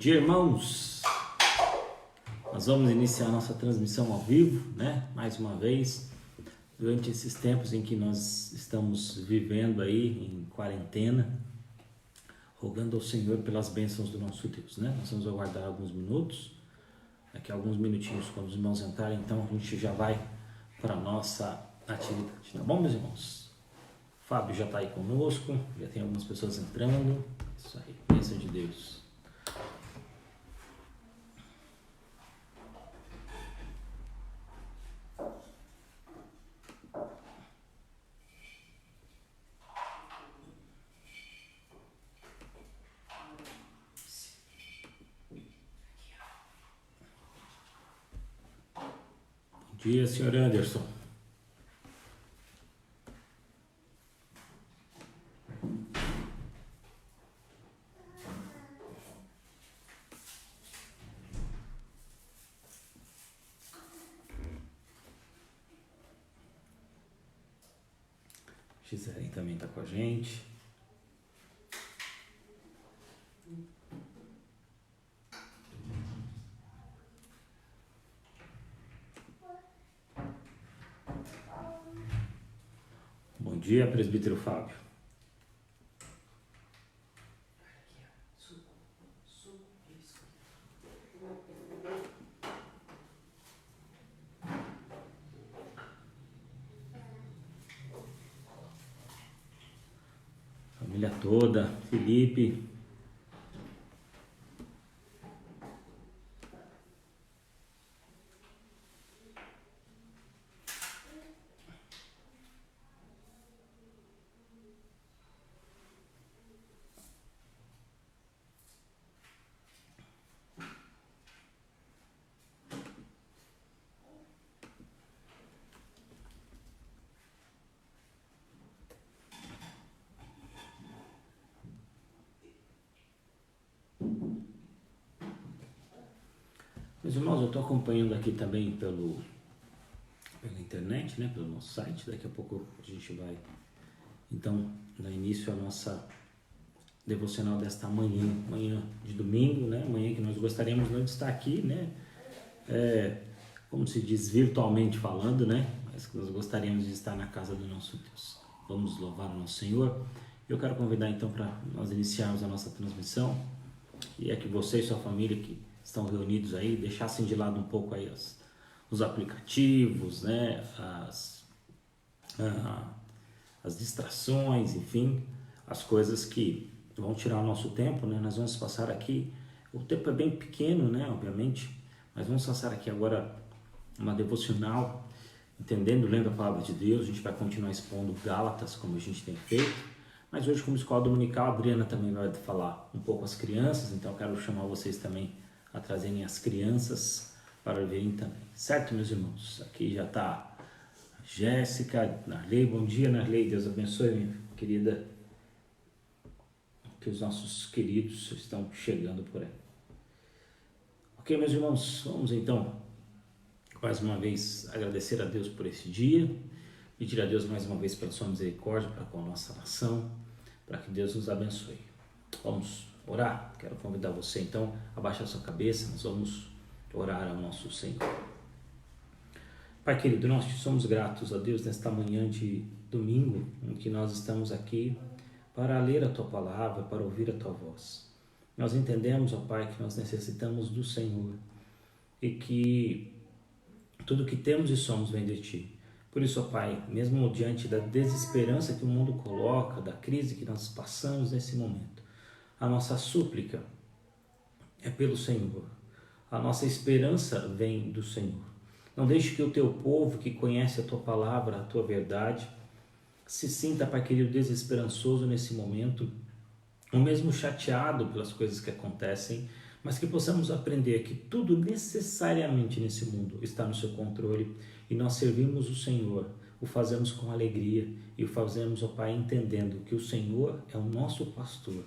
dia, irmãos. Nós vamos iniciar nossa transmissão ao vivo, né? Mais uma vez, durante esses tempos em que nós estamos vivendo aí em quarentena, rogando ao Senhor pelas bênçãos do nosso Deus, né? Nós vamos aguardar alguns minutos, daqui a alguns minutinhos, quando os irmãos entrarem, então a gente já vai para a nossa atividade, tá bom, meus irmãos? Fábio já está aí conosco, já tem algumas pessoas entrando. Isso aí, bênção de Deus. Bom dia, senhor Anderson. Gisele também está com a gente. Bom dia, presbítero Fábio. Família toda, Felipe. Meus irmãos, eu estou acompanhando aqui também pela internet, né, pelo nosso site. Daqui a pouco a gente vai, então, dar início à nossa devocional desta manhã de domingo, né, manhã que nós gostaríamos não de estar aqui, né, como se diz, virtualmente falando, né, mas que nós gostaríamos de estar na casa do nosso Deus. Vamos louvar o nosso Senhor. Eu quero convidar então para nós iniciarmos a nossa transmissão, e é que você e sua família que estão reunidos aí, deixassem de lado um pouco aí os aplicativos, né, as distrações, enfim, as coisas que vão tirar o nosso tempo, né? Nós vamos passar aqui, o tempo é bem pequeno, né, obviamente, mas vamos passar aqui agora uma devocional, entendendo, lendo a palavra de Deus. A gente vai continuar expondo Gálatas, como a gente tem feito, mas hoje, como escola dominical, a Adriana também vai falar um pouco às crianças, então eu quero chamar vocês também a trazerem as crianças para verem também, certo, meus irmãos? Aqui já está Jéssica, Narley. Bom dia, Narley, Deus abençoe, minha querida, que os nossos queridos estão chegando por aí. Ok, meus irmãos, vamos então mais uma vez agradecer a Deus por esse dia, pedir a Deus mais uma vez pela sua misericórdia para com a nossa nação, para que Deus nos abençoe. Vamos orar? Quero convidar você então a baixar sua cabeça, nós vamos orar ao nosso Senhor. Pai querido, nós te somos gratos a Deus nesta manhã de domingo, em que nós estamos aqui para ler a tua palavra, para ouvir a tua voz. Nós entendemos, ó Pai, que nós necessitamos do Senhor e que tudo que temos e somos vem de ti. Por isso, ó Pai, mesmo diante da desesperança que o mundo coloca, da crise que nós passamos nesse momento, a nossa súplica é pelo Senhor. A nossa esperança vem do Senhor. Não deixe que o teu povo, que conhece a tua palavra, a tua verdade, se sinta, Pai querido, desesperançoso nesse momento, ou mesmo chateado pelas coisas que acontecem, mas que possamos aprender que tudo necessariamente nesse mundo está no seu controle e nós servimos o Senhor, o fazemos com alegria e o fazemos, ó Pai, entendendo que o Senhor é o nosso pastor,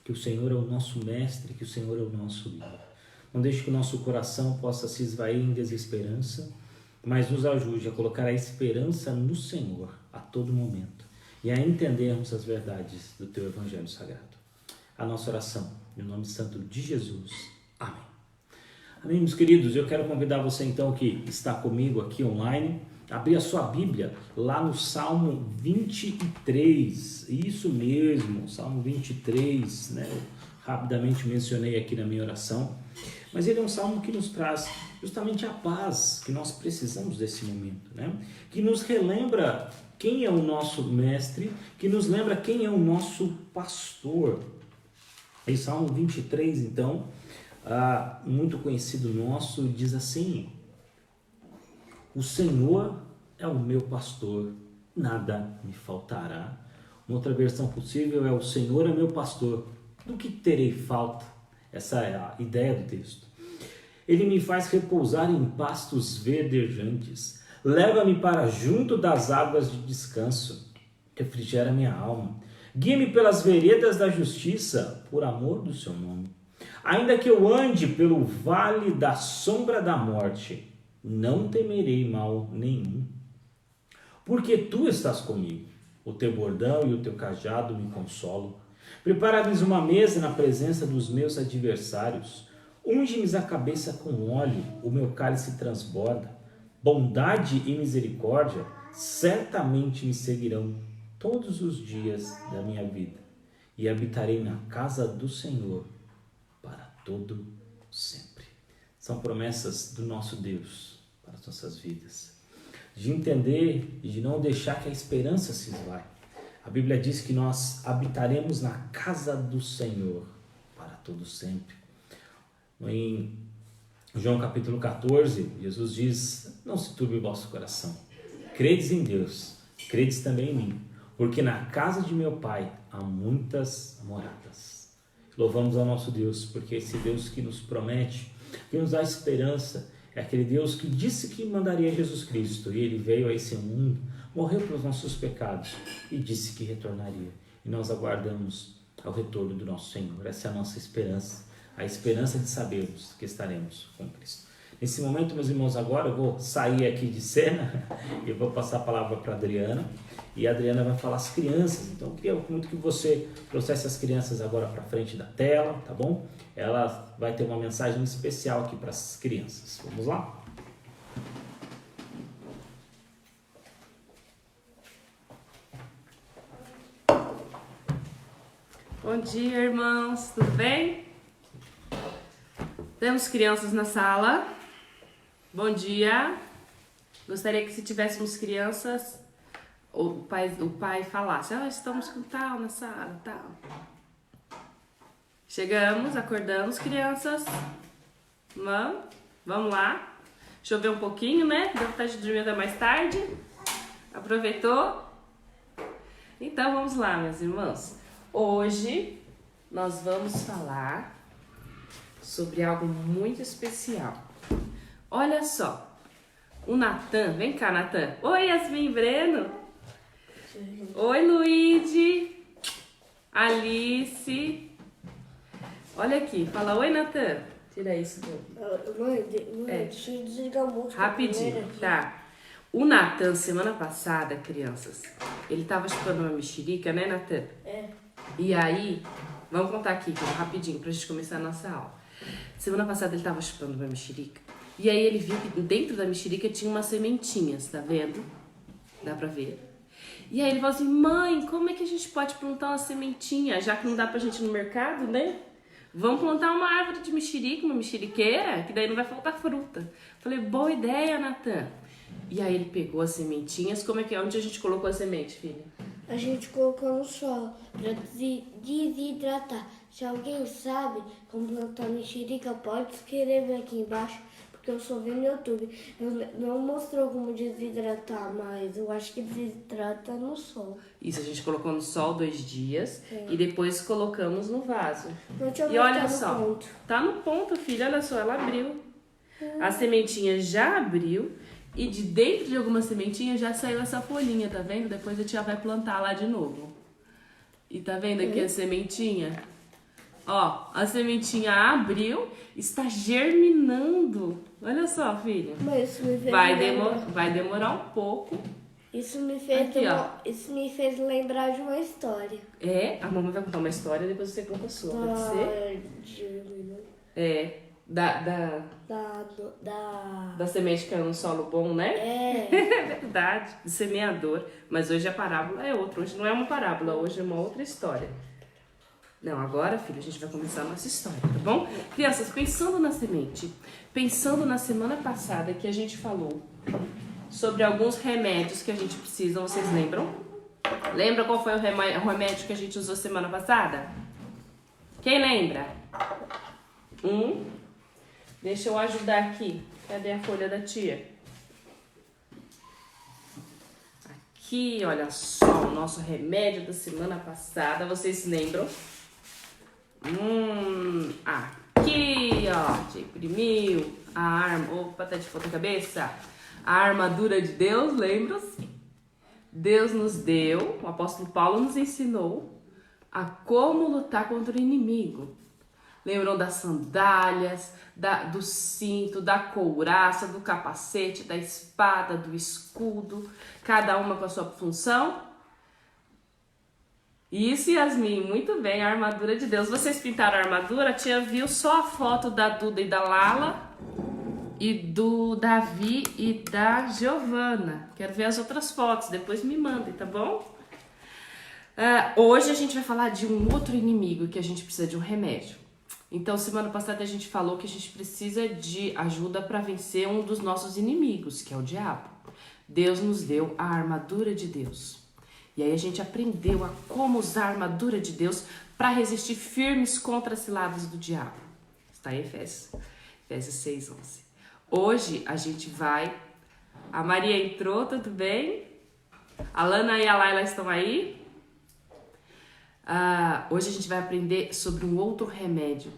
que o Senhor é o nosso mestre, que o Senhor é o nosso líder. Não deixe que o nosso coração possa se esvair em desesperança, mas nos ajude a colocar a esperança no Senhor a todo momento e a entendermos as verdades do Teu Evangelho Sagrado. A nossa oração Em nome santo de Jesus. Amém. Amém, meus queridos. Eu quero convidar você então que está comigo aqui online, a abrir a sua Bíblia lá no Salmo 23. Isso mesmo, Salmo 23, né? Eu rapidamente mencionei aqui na minha oração. Mas ele é um salmo que nos traz justamente a paz que nós precisamos desse momento, né? Que nos relembra quem é o nosso mestre, que nos lembra quem é o nosso pastor. E Salmo 23, então, muito conhecido nosso, diz assim: o Senhor é o meu pastor, nada me faltará. Uma outra versão possível é: o Senhor é meu pastor, do que terei falta? Essa é a ideia do texto. Ele me faz repousar em pastos verdejantes, leva-me para junto das águas de descanso, refrigera minha alma, guia-me pelas veredas da justiça, por amor do seu nome. Ainda que eu ande pelo vale da sombra da morte, não temerei mal nenhum, porque tu estás comigo, o teu bordão e o teu cajado me consolam. Prepara-lhes uma mesa na presença dos meus adversários. Unge-me a cabeça com óleo, o meu cálice transborda. Bondade e misericórdia certamente me seguirão todos os dias da minha vida, e habitarei na casa do Senhor para todo sempre. São promessas do nosso Deus para as nossas vidas, de entender e de não deixar que a esperança se esvaie. A Bíblia diz que nós habitaremos na casa do Senhor para todo sempre. Em João capítulo 14, Jesus diz: não se turbe o vosso coração. Credes em Deus, credes também em mim, porque na casa de meu Pai há muitas moradas. Louvamos ao nosso Deus, porque esse Deus que nos promete, que nos dá esperança, é aquele Deus que disse que mandaria Jesus Cristo, e ele veio a esse mundo, morreu pelos nossos pecados e disse que retornaria. E nós aguardamos ao retorno do nosso Senhor. Essa é a nossa esperança, a esperança de sabermos que estaremos com Cristo. Nesse momento, meus irmãos, agora eu vou sair aqui de cena e eu vou passar a palavra para a Adriana, e a Adriana vai falar as crianças. Então eu queria muito que você trouxesse as crianças agora para frente da tela, tá bom? Ela vai ter uma mensagem especial aqui para as crianças. Vamos lá? Bom dia, irmãos, tudo bem? Temos crianças na sala. Bom dia. Gostaria que, se tivéssemos crianças, o pai falasse: estamos com tal na sala, tal. Chegamos, acordamos, crianças. Vamos lá. Choveu um pouquinho, né? Deu vontade de dormir mais tarde. Aproveitou? Então vamos lá, meus irmãos. Hoje nós vamos falar sobre algo muito especial. Olha só, o Natan, vem cá, Natan. Oi, Yasmin Breno. Oi, Luíde. Alice. Olha aqui, fala oi, Natan. Tira isso. Mãe, deixa eu desligar a música. Rapidinho, tá. O Natan, semana passada, crianças, ele tava chupando uma mexerica, né, Natan? É. E aí, vamos contar aqui, rapidinho, pra gente começar a nossa aula. Semana passada ele tava chupando uma mexerica. E aí ele viu que dentro da mexerica tinha umas sementinhas, tá vendo? Dá pra ver? E aí ele falou assim: mãe, como é que a gente pode plantar uma sementinha, já que não dá pra gente ir no mercado, né? Vamos plantar uma árvore de mexerica, uma mexeriqueira, que daí não vai faltar fruta. Falei: boa ideia, Natan. E aí ele pegou as sementinhas. Como é que é? Onde a gente colocou a semente, filha? A gente colocou no sol para desidratar. Se alguém sabe como plantar mexerica, pode escrever aqui embaixo, porque eu só vi no YouTube. Não mostrou como desidratar, mas eu acho que desidrata no sol. Isso, a gente colocou no sol 2 dias e depois colocamos no vaso. E olha só, tá no ponto, filha, olha só, ela abriu. A sementinha já abriu. E de dentro de algumas sementinhas já saiu essa folhinha, tá vendo? Depois a tia vai plantar lá de novo. E tá vendo aqui a sementinha? Ó, a sementinha abriu, está germinando. Olha só, filha. Mas vai demorar um pouco Isso me fez, Aqui, ó. isso me fez lembrar de uma história. É, a mamãe vai contar uma história e depois você conta a sua, pode ser? Da semente que é um solo bom, né? É. É verdade, do semeador. Mas hoje a parábola é outra. Hoje não é uma parábola, hoje é uma outra história. Não, agora, filho, a gente vai começar a nossa história, tá bom? Crianças, pensando na semente, pensando na semana passada que a gente falou sobre alguns remédios que a gente precisa, vocês lembram? Lembra qual foi o remédio que a gente usou semana passada? Quem lembra? Deixa eu ajudar aqui. Cadê a folha da tia? Aqui, olha só, o nosso remédio da semana passada. Vocês lembram? Aqui, ó. Te imprimiu a arma. Opa, tá de ponta cabeça. A armadura de Deus, lembram-se? Deus nos deu, o apóstolo Paulo nos ensinou a como lutar contra o inimigo. Lembram das sandálias, do cinto, da couraça, do capacete, da espada, do escudo, cada uma com a sua função? Isso, Yasmin, muito bem, a armadura de Deus. Vocês pintaram a armadura? A tia viu só a foto da Duda e da Lala e do Davi e da Giovana. Quero ver as outras fotos, depois me mandem, tá bom? Hoje a gente vai falar de um outro inimigo que a gente precisa de um remédio. Então, semana passada a gente falou que a gente precisa de ajuda para vencer um dos nossos inimigos, que é o diabo. Deus nos deu a armadura de Deus. E aí a gente aprendeu a como usar a armadura de Deus para resistir firmes contra as ciladas do diabo. Está em Efésios 6:11. Hoje a gente vai... A Maria entrou, tudo bem? A Lana e a Laila estão aí? Hoje a gente vai aprender sobre um outro remédio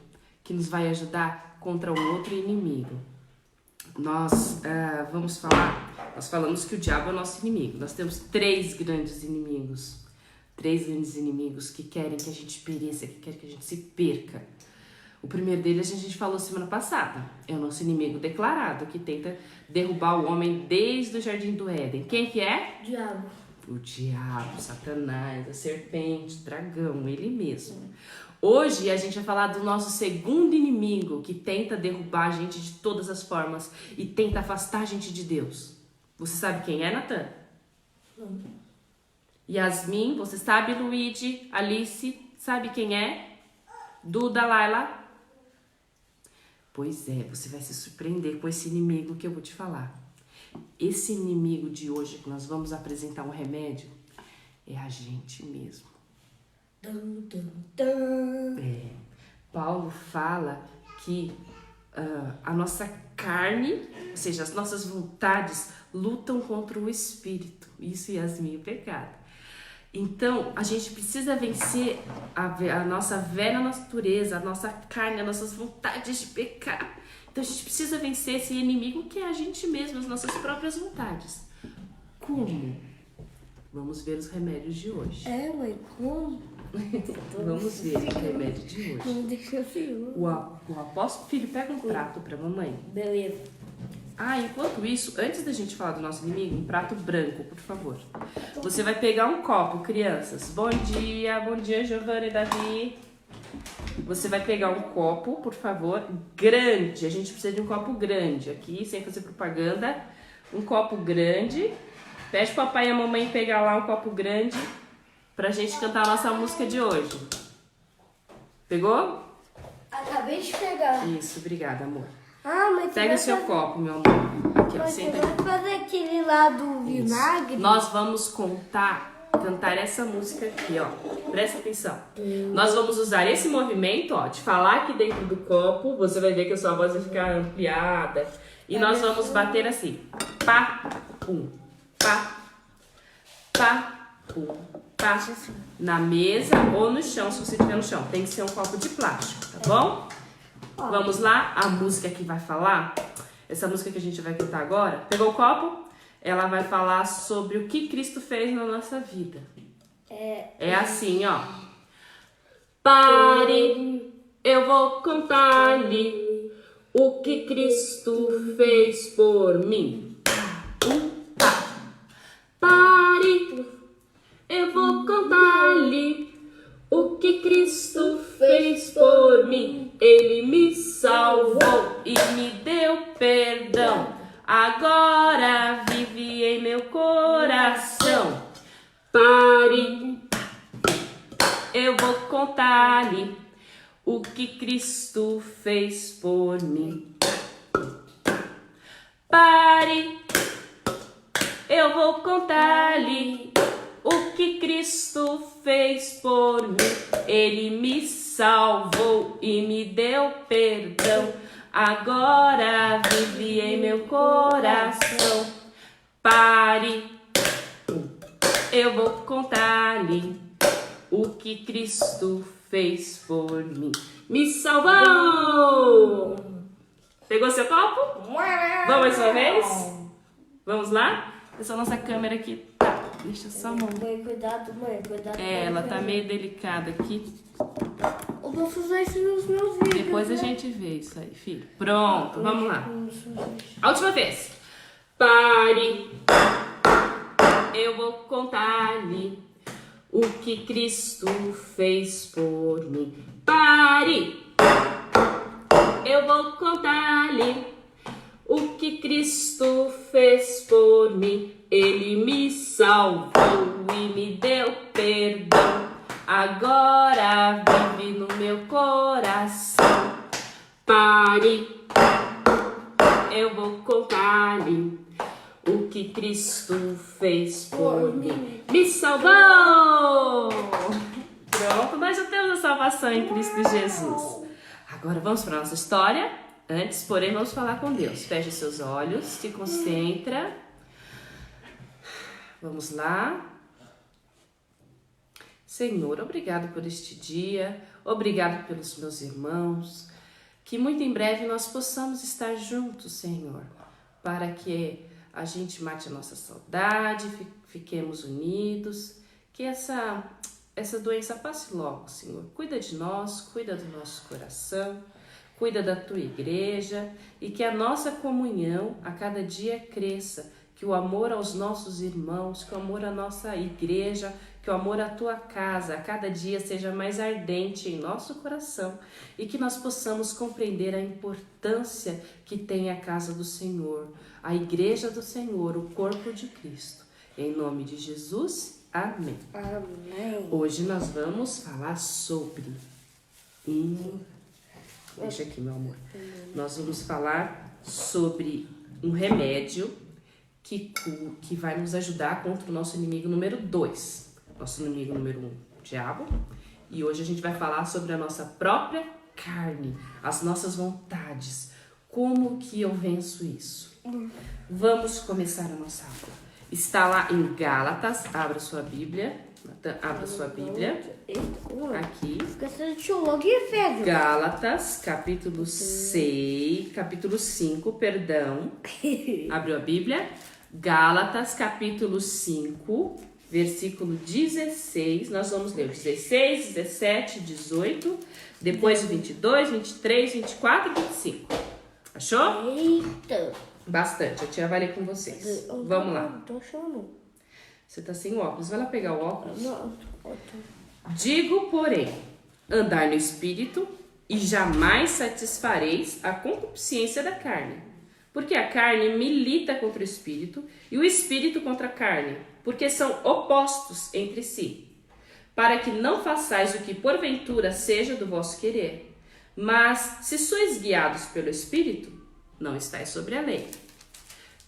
que nos vai ajudar contra um outro inimigo. Nós falamos que o diabo é o nosso inimigo. Nós temos três grandes inimigos que querem que a gente pereça, que querem que a gente se perca. O primeiro deles a gente falou semana passada. É o nosso inimigo declarado, que tenta derrubar o homem desde o Jardim do Éden. Quem que é? Diabo. O diabo, Satanás, a serpente, o dragão, ele mesmo. Hoje a gente vai falar do nosso segundo inimigo, que tenta derrubar a gente de todas as formas e tenta afastar a gente de Deus. Você sabe quem é, Natan? Não. Yasmin, você sabe, Luigi, Alice, sabe quem é? Duda, Laila? Pois é, você vai se surpreender com esse inimigo que eu vou te falar. Esse inimigo de hoje que nós vamos apresentar um remédio é a gente mesmo. Paulo fala que a nossa carne, ou seja, as nossas vontades lutam contra o espírito. Isso, Yasmin, é pecado. Então, a gente precisa vencer a nossa velha natureza, a nossa carne, as nossas vontades de pecar. Então, a gente precisa vencer esse inimigo que é a gente mesmo, as nossas próprias vontades. Como? Vamos ver os remédios de hoje. Mãe, como? Vamos ver o remédio de hoje. Não deixa eu. O apóstolo... Filho, pega um prato pra mamãe. Beleza. Enquanto isso, antes da gente falar do nosso inimigo, um prato branco, por favor. Você vai pegar um copo, crianças. Bom dia, Giovana e Davi. Você vai pegar um copo, por favor, grande. A gente precisa de um copo grande aqui, sem fazer propaganda. Um copo grande. Pede pro papai e a mamãe pegar lá um copo grande pra gente cantar a nossa música de hoje. Pegou? Acabei de pegar. Isso, obrigada, amor. Mas Pega o seu copo, meu amor. Aqui, ó, Mas senta você aí. vai fazer aquele lá do vinagre? Nós vamos cantar essa música aqui, ó. Presta atenção. Nós vamos usar esse movimento, ó, de falar aqui dentro do copo. Você vai ver que a sua voz vai ficar ampliada. E nós vamos bater assim. Pá, pum, pá, pá, pum, pá. Na mesa ou no chão, se você estiver no chão. Tem que ser um copo de plástico, tá bom? Vamos lá? A música que vai falar, essa música que a gente vai cantar agora, pegou o copo? Ela vai falar sobre o que Cristo fez na nossa vida. É assim, ó. Pare, eu vou contar-lhe o que Cristo fez por mim. Pare. Cristo fez por mim, Ele me salvou e me deu perdão. Agora vive em meu coração. Pare, eu vou contar-lhe o que Cristo fez por mim. Pare, eu vou contar-lhe o que Cristo fez por mim. Ele me salvou e me deu perdão. Agora vive em meu coração. Pare, eu vou contar-lhe o que Cristo fez por mim. Me salvou! Pegou seu copo? Vamos mais uma vez? Vamos lá? Essa nossa câmera aqui tá. Deixa só a mão. Mãe, cuidado, mãe, cuidado. Ela tá meio delicada aqui. Eu vou fazer isso nos meus vídeos. Depois a né? gente vê isso aí, filho. Pronto, vamos lá. A última vez. Pare. Eu vou contar-lhe o que Cristo fez por mim. Pare. Eu vou contar-lhe o que Cristo fez por mim. Ele me salvou e me deu perdão. Agora vive no meu coração. Pare, eu vou contar-lhe o que Cristo fez por mim. Me salvou! Pronto, nós já temos a salvação em Cristo Jesus. Agora vamos para a nossa história. Antes, porém, vamos falar com Deus. Feche seus olhos, se concentra. Vamos lá. Senhor, obrigado por este dia, obrigado pelos meus irmãos, que muito em breve nós possamos estar juntos, Senhor, para que a gente mate a nossa saudade, fiquemos unidos, que essa doença passe logo, Senhor. Cuida de nós, cuida do nosso coração, cuida da tua igreja e que a nossa comunhão a cada dia cresça, que o amor aos nossos irmãos, que o amor à nossa igreja, que o amor à tua casa a cada dia seja mais ardente em nosso coração e que nós possamos compreender a importância que tem a casa do Senhor, a igreja do Senhor, o corpo de Cristo. Em nome de Jesus, amém. Amém. Hoje nós vamos falar sobre... Deixa aqui, meu amor. Nós vamos falar sobre um remédio que vai nos ajudar contra o nosso inimigo número 2. Nosso inimigo número 1, o diabo. E hoje a gente vai falar sobre a nossa própria carne, as nossas vontades. Como que eu venço isso? Vamos começar a nossa aula. Está lá em Gálatas, abra sua Bíblia. Abra sua Bíblia. Aqui. Gálatas, capítulo 5, perdão. Abriu a Bíblia? Gálatas, capítulo 5, versículo 16. Nós vamos ler o 16, 17, 18, depois o 22, 23, 24 e 25. Achou? Eita. Bastante. A tia vai ler com vocês. Vamos lá. Não tô achando. Você tá sem óculos. Vai lá pegar o óculos. Não. Digo, porém, andar no Espírito e jamais satisfareis a concupiscência da carne. Porque a carne milita contra o Espírito e o Espírito contra a carne, porque são opostos entre si, para que não façais o que porventura seja do vosso querer. Mas, se sois guiados pelo Espírito, não estáis sobre a lei.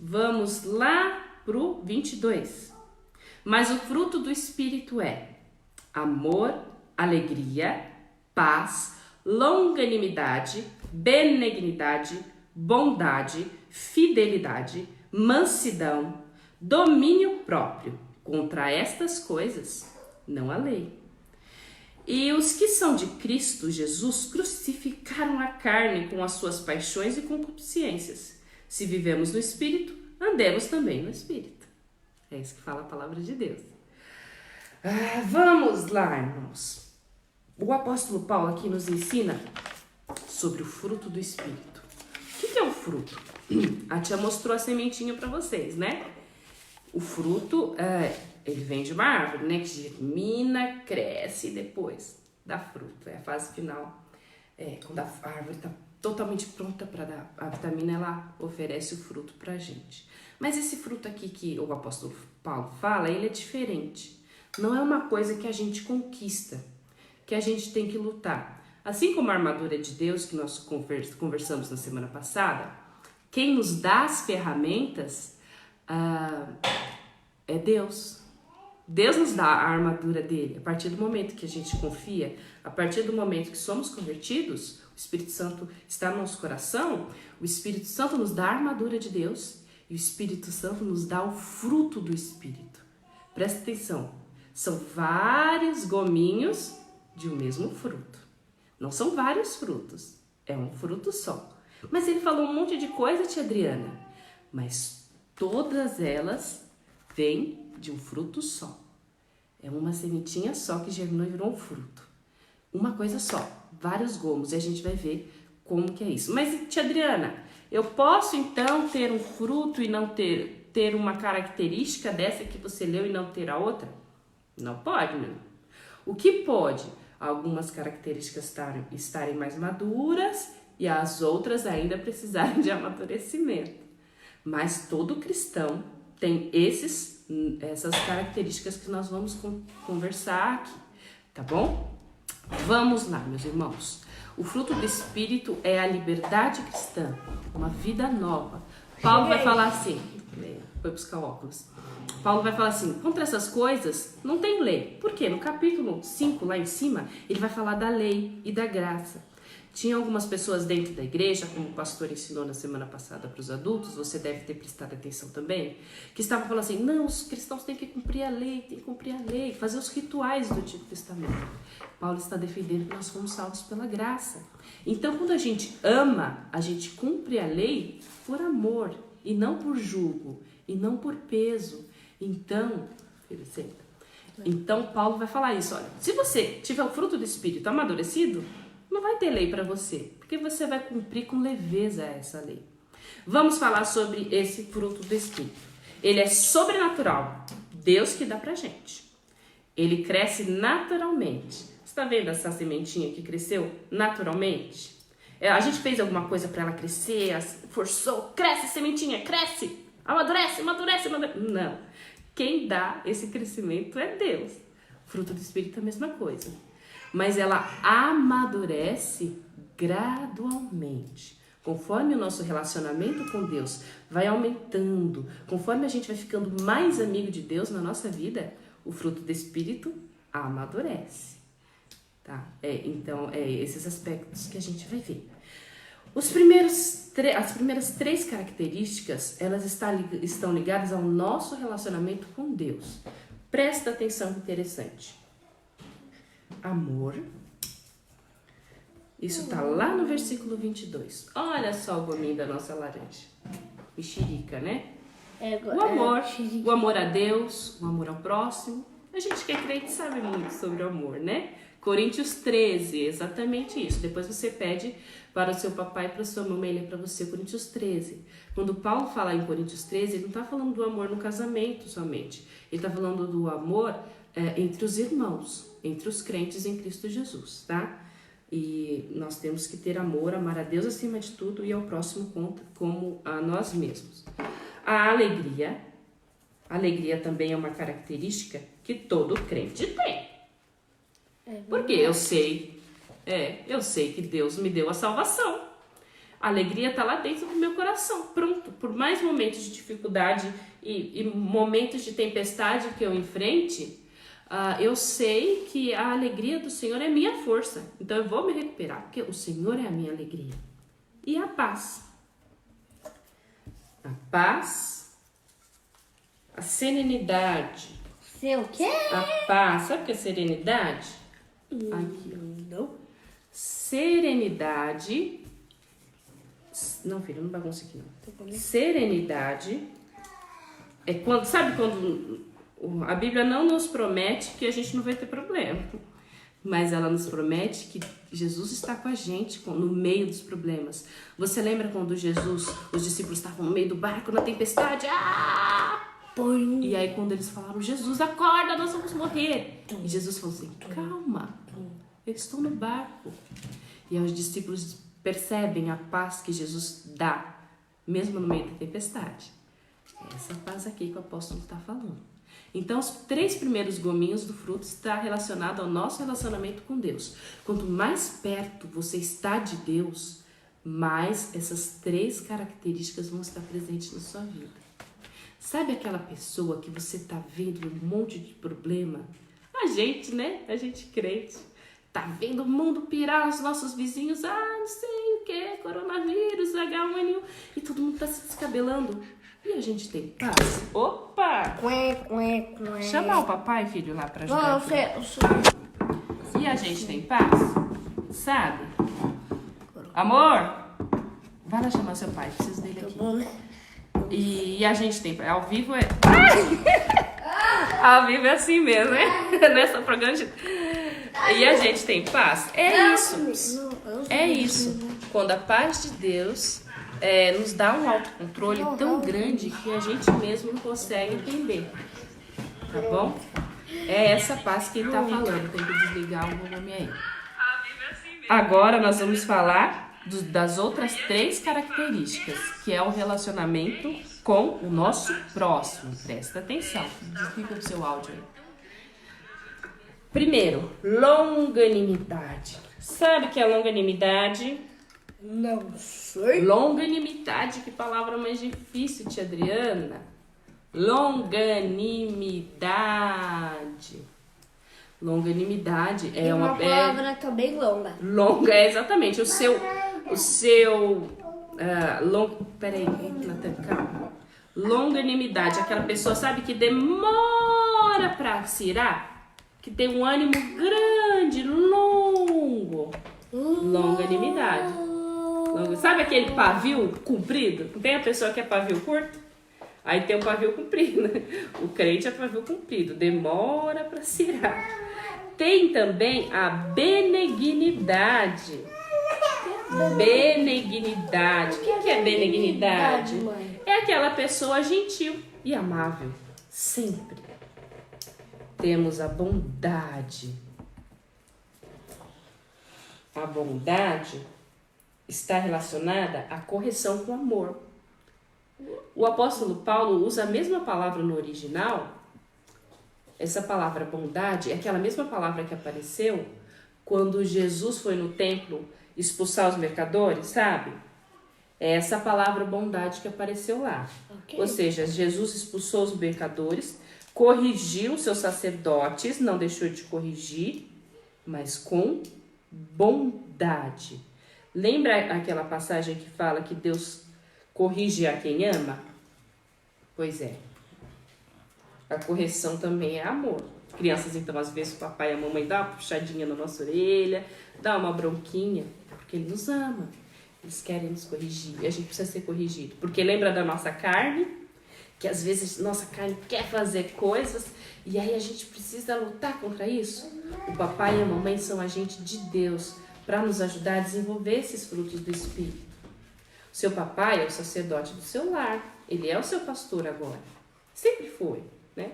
Vamos lá pro 22. Mas o fruto do Espírito é amor, alegria, paz, longanimidade, benignidade, bondade, fidelidade, mansidão, domínio próprio. Contra estas coisas não há lei. E os que são de Cristo Jesus crucificaram a carne com as suas paixões e concupiscências. Se vivemos no Espírito, andemos também no Espírito. É isso que fala a palavra de Deus. Vamos lá, irmãos. O apóstolo Paulo aqui nos ensina sobre o fruto do Espírito. O que é o fruto? A tia mostrou a sementinha para vocês, né? O fruto, ele vem de uma árvore, né? Que germina, cresce e depois dá fruto. É a fase final. Quando a árvore está totalmente pronta para dar a vitamina, ela oferece o fruto para a gente. Mas esse fruto aqui que o apóstolo Paulo fala, ele é diferente. Não é uma coisa que a gente conquista, que a gente tem que lutar. Assim como a armadura de Deus, que nós conversamos na semana passada, quem nos dá as ferramentas é Deus. Deus nos dá a armadura dele. A partir do momento que a gente confia, a partir do momento que somos convertidos, o Espírito Santo está no nosso coração, o Espírito Santo nos dá a armadura de Deus e o Espírito Santo nos dá o fruto do Espírito. Presta atenção, são vários gominhos de um mesmo fruto. Não são vários frutos, é um fruto só. Mas ele falou um monte de coisa, tia Adriana, mas todas elas vêm de um fruto só. É uma sementinha só que germinou e virou um fruto. Uma coisa só, vários gomos, e a gente vai ver como que é isso. Mas, tia Adriana, eu posso então ter um fruto e não ter uma característica dessa que você leu e não ter a outra? Não pode, né? O que pode? Algumas características estarem mais maduras e as outras ainda precisarem de amadurecimento. Mas todo cristão tem essas características que nós vamos conversar aqui, tá bom? Vamos lá, meus irmãos. O fruto do Espírito é a liberdade cristã, uma vida nova. Paulo vai falar assim, foi buscar óculos. Paulo vai falar assim, contra essas coisas não tem lei. Por quê? No capítulo 5, lá em cima, ele vai falar da lei e da graça. Tinha algumas pessoas dentro da igreja, como o pastor ensinou na semana passada para os adultos, você deve ter prestado atenção também, que estavam falando assim, não, os cristãos têm que cumprir a lei, fazer os rituais do Antigo Testamento. Paulo está defendendo que nós fomos salvos pela graça. Então, quando a gente ama, a gente cumpre a lei por amor, e não por julgo, e não por peso. Então, filho, senta. Então, Paulo vai falar isso, olha, se você tiver o fruto do Espírito amadurecido, não vai ter lei para você, porque você vai cumprir com leveza essa lei. Vamos falar sobre esse fruto do Espírito. Ele é sobrenatural, Deus que dá pra gente. Ele cresce naturalmente. Você está vendo essa sementinha que cresceu naturalmente? A gente fez alguma coisa para ela crescer, forçou, cresce sementinha, cresce, amadurece. Não, quem dá esse crescimento é Deus. O fruto do Espírito é a mesma coisa. Mas ela amadurece gradualmente. Conforme o nosso relacionamento com Deus vai aumentando, conforme a gente vai ficando mais amigo de Deus na nossa vida, o fruto do Espírito amadurece. Tá? Então, esses aspectos que a gente vai ver. As primeiras 3 características, elas estão ligadas ao nosso relacionamento com Deus. Presta atenção, interessante. Amor. Isso tá lá no versículo 22. Olha só o gominho da nossa laranja. Mexerica, né? O amor a Deus, o amor ao próximo. A gente que é crente sabe muito sobre o amor, né? Coríntios 13, exatamente isso. Depois você pede para o seu papai e para a sua mamãe ler para você Coríntios 13. Quando Paulo fala em Coríntios 13, ele não está falando do amor no casamento somente. Ele está falando do amor entre os irmãos, entre os crentes em Cristo Jesus, tá? E nós temos que ter amor, amar a Deus acima de tudo e ao próximo como a nós mesmos. A alegria também é uma característica que todo crente tem. Porque eu sei que Deus me deu a salvação. A alegria está lá dentro do meu coração, pronto. Por mais momentos de dificuldade e momentos de tempestade que eu enfrente, eu sei que a alegria do Senhor é minha força. Então eu vou me recuperar, porque o Senhor é a minha alegria. E a paz. A paz, a serenidade. Seu quê? A paz, sabe o que é serenidade? Aqui, ó. Não. Serenidade. Não, filho, não bagunça aqui não. Serenidade é quando, sabe quando a Bíblia não nos promete que a gente não vai ter problema, mas ela nos promete que Jesus está com a gente no meio dos problemas. Você lembra quando os discípulos estavam no meio do barco na tempestade? E aí quando eles falaram, Jesus, acorda, nós vamos morrer. E Jesus falou assim, calma, Eu estou no barco. E aí os discípulos percebem a paz que Jesus dá, mesmo no meio da tempestade. É essa paz aqui que o apóstolo está falando. Então, os 3 primeiros gominhos do fruto está relacionado ao nosso relacionamento com Deus. Quanto mais perto você está de Deus, mais essas 3 características vão estar presentes na sua vida. Sabe aquela pessoa que você está vendo um monte de problema? A gente, né? A gente crente. Tá vendo o mundo pirar, os nossos vizinhos, não sei o que, coronavírus, H1N1, e todo mundo tá se descabelando. E a gente tem paz. Opa! Chamar o papai, filho, lá pra ajudar. E a gente tem paz, sabe? Amor, vai lá chamar seu pai, preciso dele aqui. E a gente tem paz. Ao vivo é... Ao vivo é assim mesmo, né? Nessa programa de... E a gente tem paz. É isso. É isso. Quando a paz de Deus nos dá um autocontrole tão grande que a gente mesmo não consegue entender. Tá bom? É essa paz que ele tá falando. Tem que desligar o volume aí. Agora nós vamos falar das outras 3 características, que é o relacionamento com o nosso próximo. Presta atenção. Desliga o seu áudio aí. Primeiro, longanimidade. Sabe o que é longanimidade? Não sei. Longanimidade, que palavra mais difícil, tia Adriana. Longanimidade. Longanimidade é uma palavra também longa. Longa, exatamente. Peraí, calma. Longanimidade, aquela pessoa, sabe, que demora pra se irar, que tem um ânimo grande, longo. Longanimidade. Sabe aquele pavio comprido? Tem a pessoa que é pavio curto? Aí tem o pavio comprido, né? O crente é pavio comprido, demora para se irar. Tem também a benignidade. Benignidade. O que é benignidade? É aquela pessoa gentil e amável, sempre. Temos a bondade. A bondade está relacionada à correção com amor. O apóstolo Paulo usa a mesma palavra no original. Essa palavra bondade é aquela mesma palavra que apareceu quando Jesus foi no templo expulsar os mercadores, sabe? É essa palavra bondade que apareceu lá. Okay. Ou seja, Jesus expulsou os mercadores, corrigiu seus sacerdotes, não deixou de corrigir, mas com bondade. Lembra aquela passagem que fala que Deus corrige a quem ama? Pois é. A correção também é amor. Crianças, então, às vezes o papai e a mamãe dão uma puxadinha na nossa orelha, dá uma bronquinha, porque ele nos ama. Eles querem nos corrigir e a gente precisa ser corrigido. Porque lembra da nossa carne? Que às vezes nossa carne quer fazer coisas e aí a gente precisa lutar contra isso. O papai e a mamãe são agentes de Deus para nos ajudar a desenvolver esses frutos do Espírito. O seu papai é o sacerdote do seu lar. Ele é o seu pastor agora. Sempre foi, né?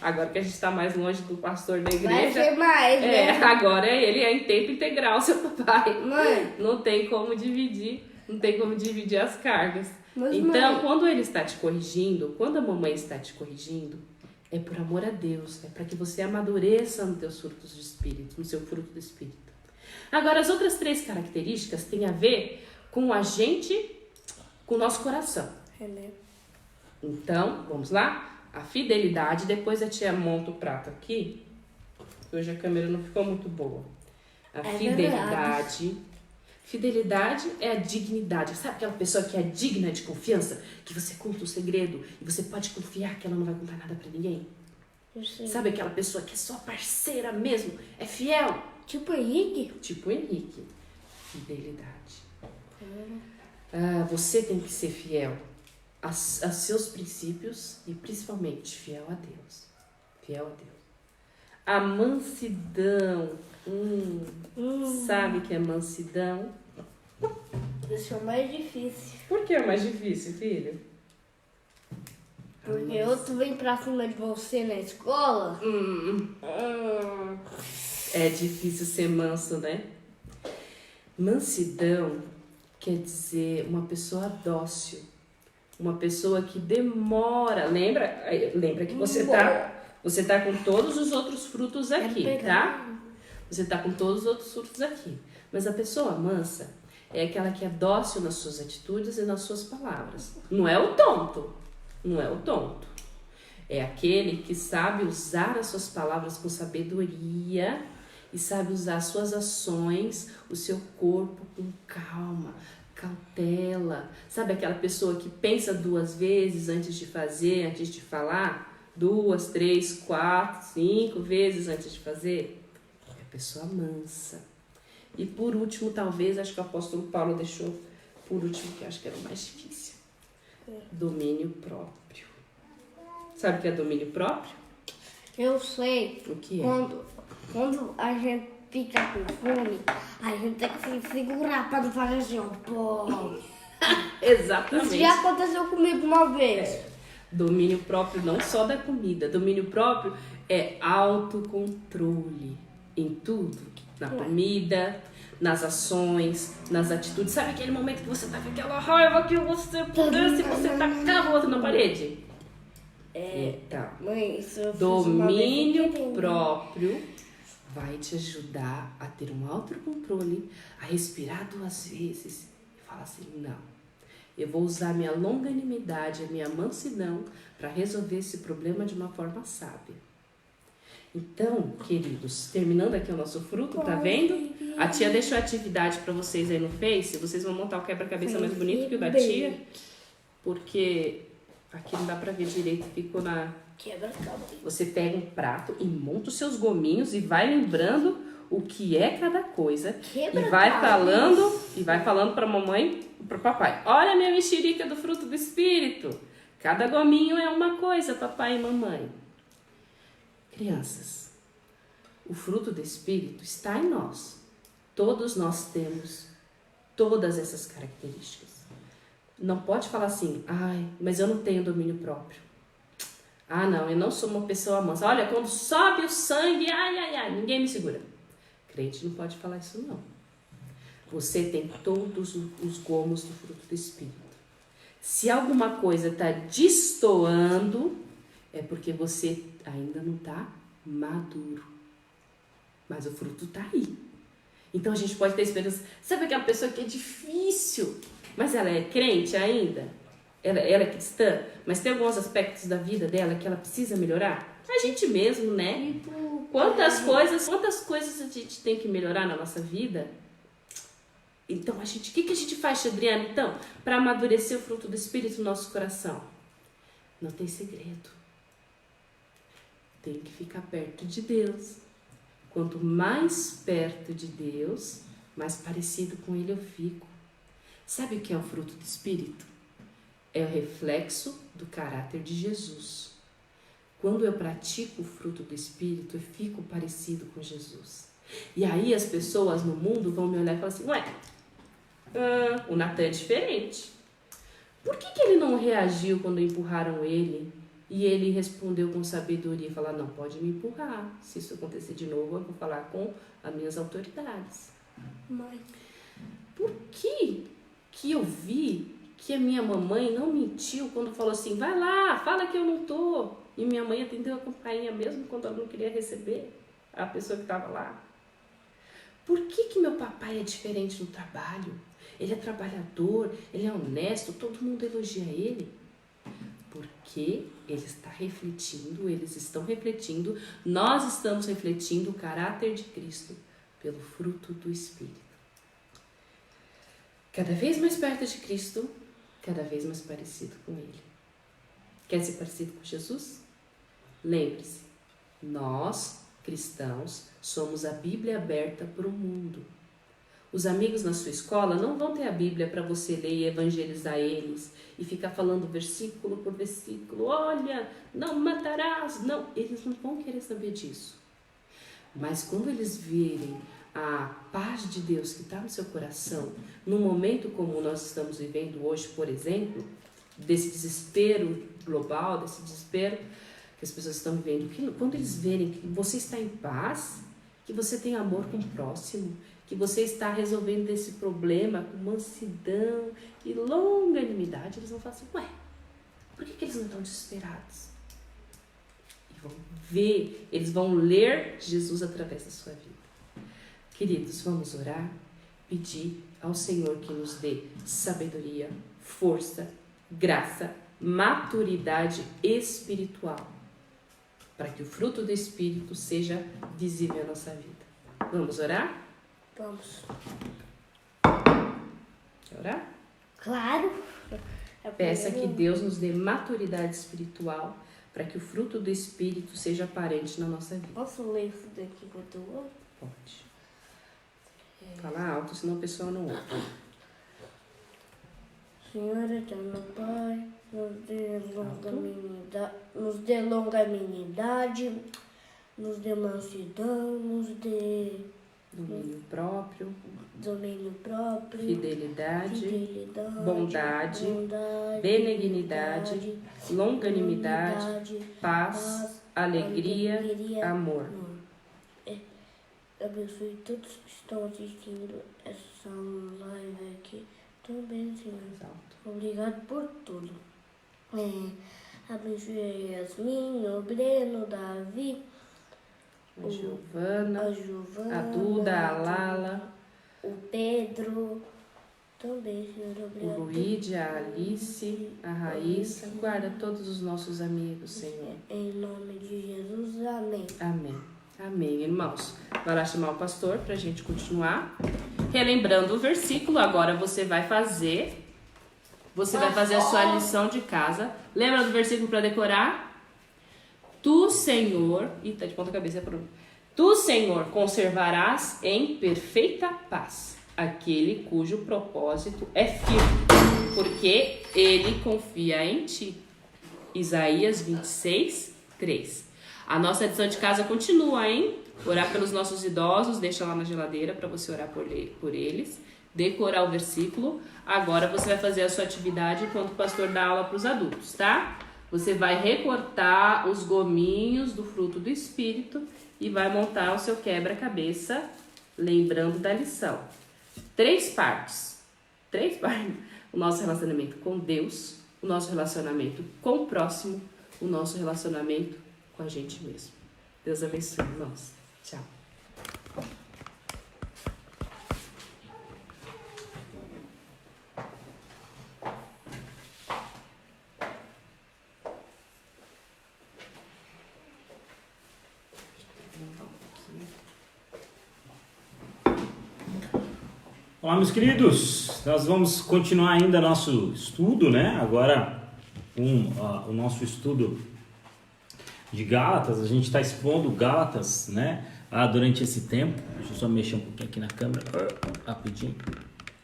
Agora que a gente está mais longe do pastor da igreja. Vai ser mais, né? Agora ele é em tempo integral, seu papai. Mãe. Não tem como dividir as cargas. Mas, então, mãe, quando ele está te corrigindo, quando a mamãe está te corrigindo, é por amor a Deus, é para que você amadureça nos teus frutos do Espírito, no seu fruto do Espírito. Agora, as outras 3 características têm a ver com a gente, com o nosso coração. Então, vamos lá? A fidelidade, depois a tia monta o prato aqui. Hoje a câmera não ficou muito boa. A fidelidade. Verdade. Fidelidade é a dignidade. Sabe aquela pessoa que é digna de confiança? Que você conta o segredo e você pode confiar que ela não vai contar nada pra ninguém? Sabe aquela pessoa que é sua parceira mesmo? É fiel? Tipo Henrique? Tipo Henrique. Fidelidade. Você tem que ser fiel a seus princípios e principalmente fiel a Deus. Fiel a Deus. A mansidão. Sabe o que é mansidão? Isso é o mais difícil. Por que é mais difícil, filho? Porque outro vem pra cima de você na escola. É difícil ser manso, né? Mansidão quer dizer uma pessoa dócil, uma pessoa que demora. Lembra que você tá com todos os outros frutos aqui, tá? Você tá com todos os outros frutos aqui. Mas a pessoa mansa é aquela que é dócil nas suas atitudes e nas suas palavras. Não é o tonto. Não é o tonto. É aquele que sabe usar as suas palavras com sabedoria e sabe usar as suas ações, o seu corpo com calma, cautela. Sabe aquela pessoa que pensa 2 vezes antes de fazer, antes de falar? 2, 3, 4, 5 vezes antes de fazer? É a pessoa mansa. E por último, talvez, acho que o apóstolo Paulo deixou por último, que eu acho que era o mais difícil. Domínio próprio. Sabe o que é domínio próprio? Eu sei. O que é? Quando a gente fica com fome, a gente tem que se segurar para não fazer assim, ó. Pô. Exatamente. Isso já aconteceu comigo uma vez. Domínio próprio não só da comida. Domínio próprio é autocontrole em tudo. Na comida, nas ações, nas atitudes. Sabe aquele momento que você tá com aquela raiva que você pudesse, você tacava o outro na parede? Então, Mãe, isso eu fiz uma vez domínio querendo. próprio vai te ajudar a ter um autocontrole, a respirar 2 vezes e falar assim, não, eu vou usar minha longanimidade, a minha mansidão para resolver esse problema de uma forma sábia. Então, queridos, terminando aqui o nosso fruto, tá vendo? A tia deixou a atividade para vocês aí no Face, vocês vão montar o quebra-cabeça mais bonito que o da tia, porque aqui não dá pra ver direito, ficou na... Quebra-cabeça. Você pega um prato e monta os seus gominhos e vai lembrando o que é cada coisa. E vai falando pra mamãe e pro papai. Olha a minha mexerica do fruto do Espírito. Cada gominho é uma coisa, papai e mamãe. Crianças, o fruto do Espírito está em nós. Todos nós temos todas essas características. Não pode falar assim, ai, mas eu não tenho domínio próprio. Ah, não, eu não sou uma pessoa mansa. Olha, quando sobe o sangue, ai, ninguém me segura. Crente não pode falar isso, não. Você tem todos os gomos do fruto do Espírito. Se alguma coisa está destoando, é porque você ainda não está maduro. Mas o fruto está aí. Então a gente pode ter esperança. Sabe aquela pessoa que é difícil, mas ela é crente ainda? Ela é cristã, mas tem alguns aspectos da vida dela que ela precisa melhorar? A gente mesmo, né? Quantas coisas a gente tem que melhorar na nossa vida? Então, o que a gente faz, Adriana, então, para amadurecer o fruto do Espírito no nosso coração? Não tem segredo. Tem que ficar perto de Deus. Quanto mais perto de Deus, mais parecido com Ele eu fico. Sabe o que é o fruto do Espírito? É o reflexo do caráter de Jesus. Quando eu pratico o fruto do Espírito, eu fico parecido com Jesus. E aí as pessoas no mundo vão me olhar e falar assim, ué, o Natan é diferente. Por que ele não reagiu quando empurraram ele? E ele respondeu com sabedoria e falou, não, pode me empurrar. Se isso acontecer de novo, eu vou falar com as minhas autoridades. Mãe. Por que eu vi que a minha mamãe não mentiu quando falou assim, vai lá, fala que eu não tô. E minha mãe atendeu a campainha mesmo quando ela não queria receber a pessoa que estava lá. Por que meu papai é diferente no trabalho? Ele é trabalhador, ele é honesto, todo mundo elogia ele. Porque ele está refletindo, eles estão refletindo, nós estamos refletindo o caráter de Cristo pelo fruto do Espírito. Cada vez mais perto de Cristo, cada vez mais parecido com Ele. Quer ser parecido com Jesus? Lembre-se, nós, cristãos, somos a Bíblia aberta para o mundo. Os amigos na sua escola não vão ter a Bíblia para você ler e evangelizar eles e ficar falando versículo por versículo. Olha, não matarás. Não, eles não vão querer saber disso. Mas quando eles verem a paz de Deus que está no seu coração, num momento como nós estamos vivendo hoje, por exemplo, desse desespero global, desse desespero que as pessoas estão vivendo, quando eles verem que você está em paz, que você tem amor com o próximo, que você está resolvendo esse problema com mansidão e longanimidade, eles vão falar assim, ué, por que eles não estão desesperados? E vão ver, eles vão ler Jesus através da sua vida. Queridos, vamos orar, pedir ao Senhor que nos dê sabedoria, força, graça, maturidade espiritual, para que o fruto do Espírito seja visível na nossa vida. Vamos orar? Vamos. Quer orar? Claro. Peça que Deus nos dê maturidade espiritual para que o fruto do Espírito seja aparente na nossa vida. Posso ler isso daqui enquanto eu oro? Pode. Fala alto, senão a pessoa não ouve. Senhor eterno Pai, nos dê longanimidade, nos dê mansidão, nos dê Domínio próprio, domínio próprio, fidelidade, bondade, benignidade, longanimidade, paz, alegria, amor. Abençoe todos que estão assistindo essa live aqui também, Senhor. Obrigado por tudo. Abençoe a Yasmin, o Breno, o Davi, A Giovana, a Duda, a Lala, o Pedro, também, Senhor. o Obrigado. Luíde, a Alice, a Raíssa. Guarda todos os nossos amigos, Senhor. Em nome de Jesus, amém. Amém. Amém, irmãos. Vai lá chamar o pastor para a gente continuar. Relembrando o versículo, agora você vai fazer a sua lição de casa. Lembra do versículo para decorar? Tu, Senhor... Ih, tá de ponta cabeça, é pronto. Tu, Senhor, conservarás em perfeita paz aquele cujo propósito é firme, porque ele confia em ti. Isaías 26, 3. A nossa lição de casa continua, hein? Orar pelos nossos idosos, deixa lá na geladeira para você orar por eles. Decorar o versículo. Agora você vai fazer a sua atividade enquanto o pastor dá aula para os adultos, tá? Você vai recortar os gominhos do fruto do Espírito e vai montar o seu quebra-cabeça, lembrando da lição. 3 partes. 3 partes. O nosso relacionamento com Deus, o nosso relacionamento com o próximo, o nosso relacionamento com a gente mesmo. Deus abençoe, irmãos. Tchau. Olá, meus queridos, nós vamos continuar ainda nosso estudo, né? Agora, o nosso estudo de Gálatas, a gente está expondo Gálatas, né? Durante esse tempo. Deixa eu só mexer um pouquinho aqui na câmera, rapidinho.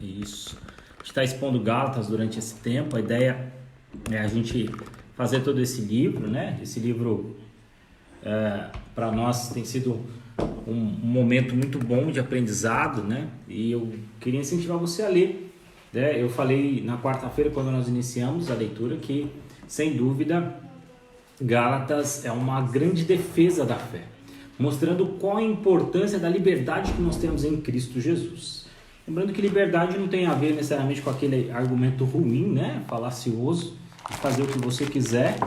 Isso. A gente está expondo Gálatas durante esse tempo. A ideia é a gente fazer todo esse livro, né? Esse livro, para nós, tem sido um momento muito bom de aprendizado, né? E eu queria incentivar você a ler, né? Eu falei na quarta-feira, quando nós iniciamos a leitura, que, sem dúvida, Gálatas é uma grande defesa da fé, mostrando qual a importância da liberdade que nós temos em Cristo Jesus. Lembrando que liberdade não tem a ver necessariamente com aquele argumento ruim, né? Falacioso, de fazer o que você quiser,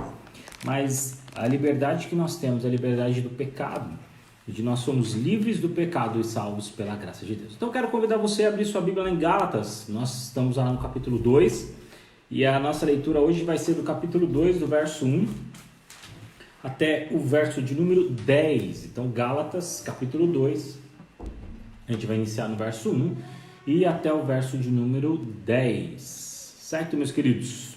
mas a liberdade que nós temos é a liberdade do pecado, de nós somos livres do pecado e salvos pela graça de Deus. Então eu quero convidar você a abrir sua Bíblia lá em Gálatas. Nós estamos lá no capítulo 2 e a nossa leitura hoje vai ser do capítulo 2, do verso 1 até o verso de número 10. Então Gálatas, capítulo 2, a gente vai iniciar no verso 1 e até o verso de número 10. Certo, meus queridos?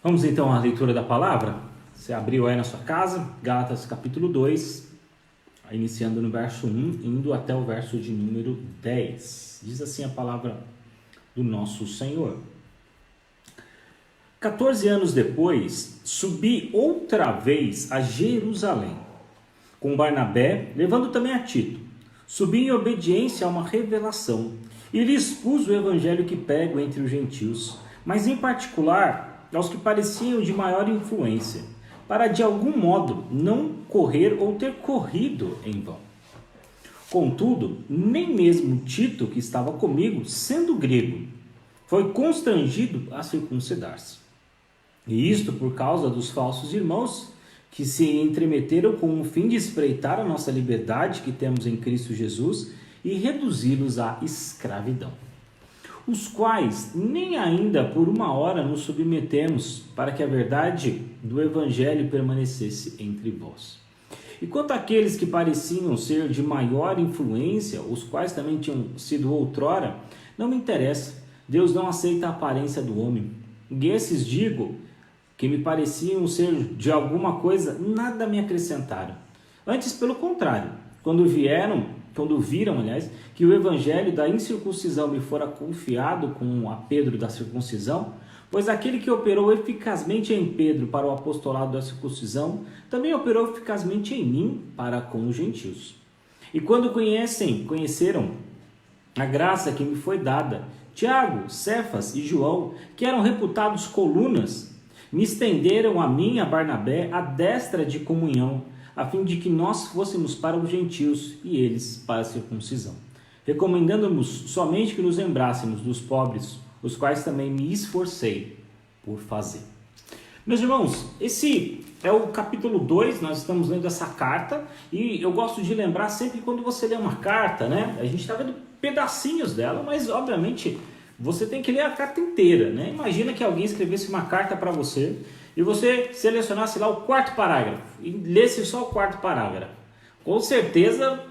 Vamos então à leitura da palavra? Você abriu aí na sua casa, Gálatas capítulo 2, iniciando no verso 1, indo até o verso de número 10. Diz assim a palavra do nosso Senhor. 14 anos depois, subi outra vez a Jerusalém, com Barnabé, levando também a Tito. Subi em obediência a uma revelação, e lhes expus o evangelho que prego entre os gentios, mas em particular aos que pareciam de maior influência. para de algum modo não correr ou ter corrido em vão. Contudo, nem mesmo Tito, que estava comigo, sendo grego, foi constrangido a circuncidar-se. E isto por causa dos falsos irmãos que se entremeteram com o fim de espreitar a nossa liberdade que temos em Cristo Jesus e reduzi-los à escravidão. Os quais nem ainda por uma hora nos submetemos para que a verdade do Evangelho permanecesse entre vós. E quanto àqueles que pareciam ser de maior influência, os quais também tinham sido outrora, não me interessa. Deus não aceita a aparência do homem. E esses digo que me pareciam ser de alguma coisa, nada me acrescentaram. Antes, pelo contrário, quando viram, que o evangelho da incircuncisão me fora confiado com a Pedro da circuncisão, pois aquele que operou eficazmente em Pedro para o apostolado da circuncisão, também operou eficazmente em mim para com os gentios. E quando conheceram a graça que me foi dada, Tiago, Cefas e João, que eram reputados colunas, me estenderam a mim e a Barnabé a destra de comunhão, a fim de que nós fôssemos para os gentios e eles para a circuncisão, recomendando-nos somente que nos lembrássemos dos pobres, os quais também me esforcei por fazer. Meus irmãos, esse é o capítulo 2, nós estamos lendo essa carta, e eu gosto de lembrar sempre quando você lê uma carta, né? A gente está vendo pedacinhos dela, mas obviamente você tem que ler a carta inteira, né? Imagina que alguém escrevesse uma carta para você e você selecionasse lá o 4º parágrafo e lesse só o 4º parágrafo. Com certeza,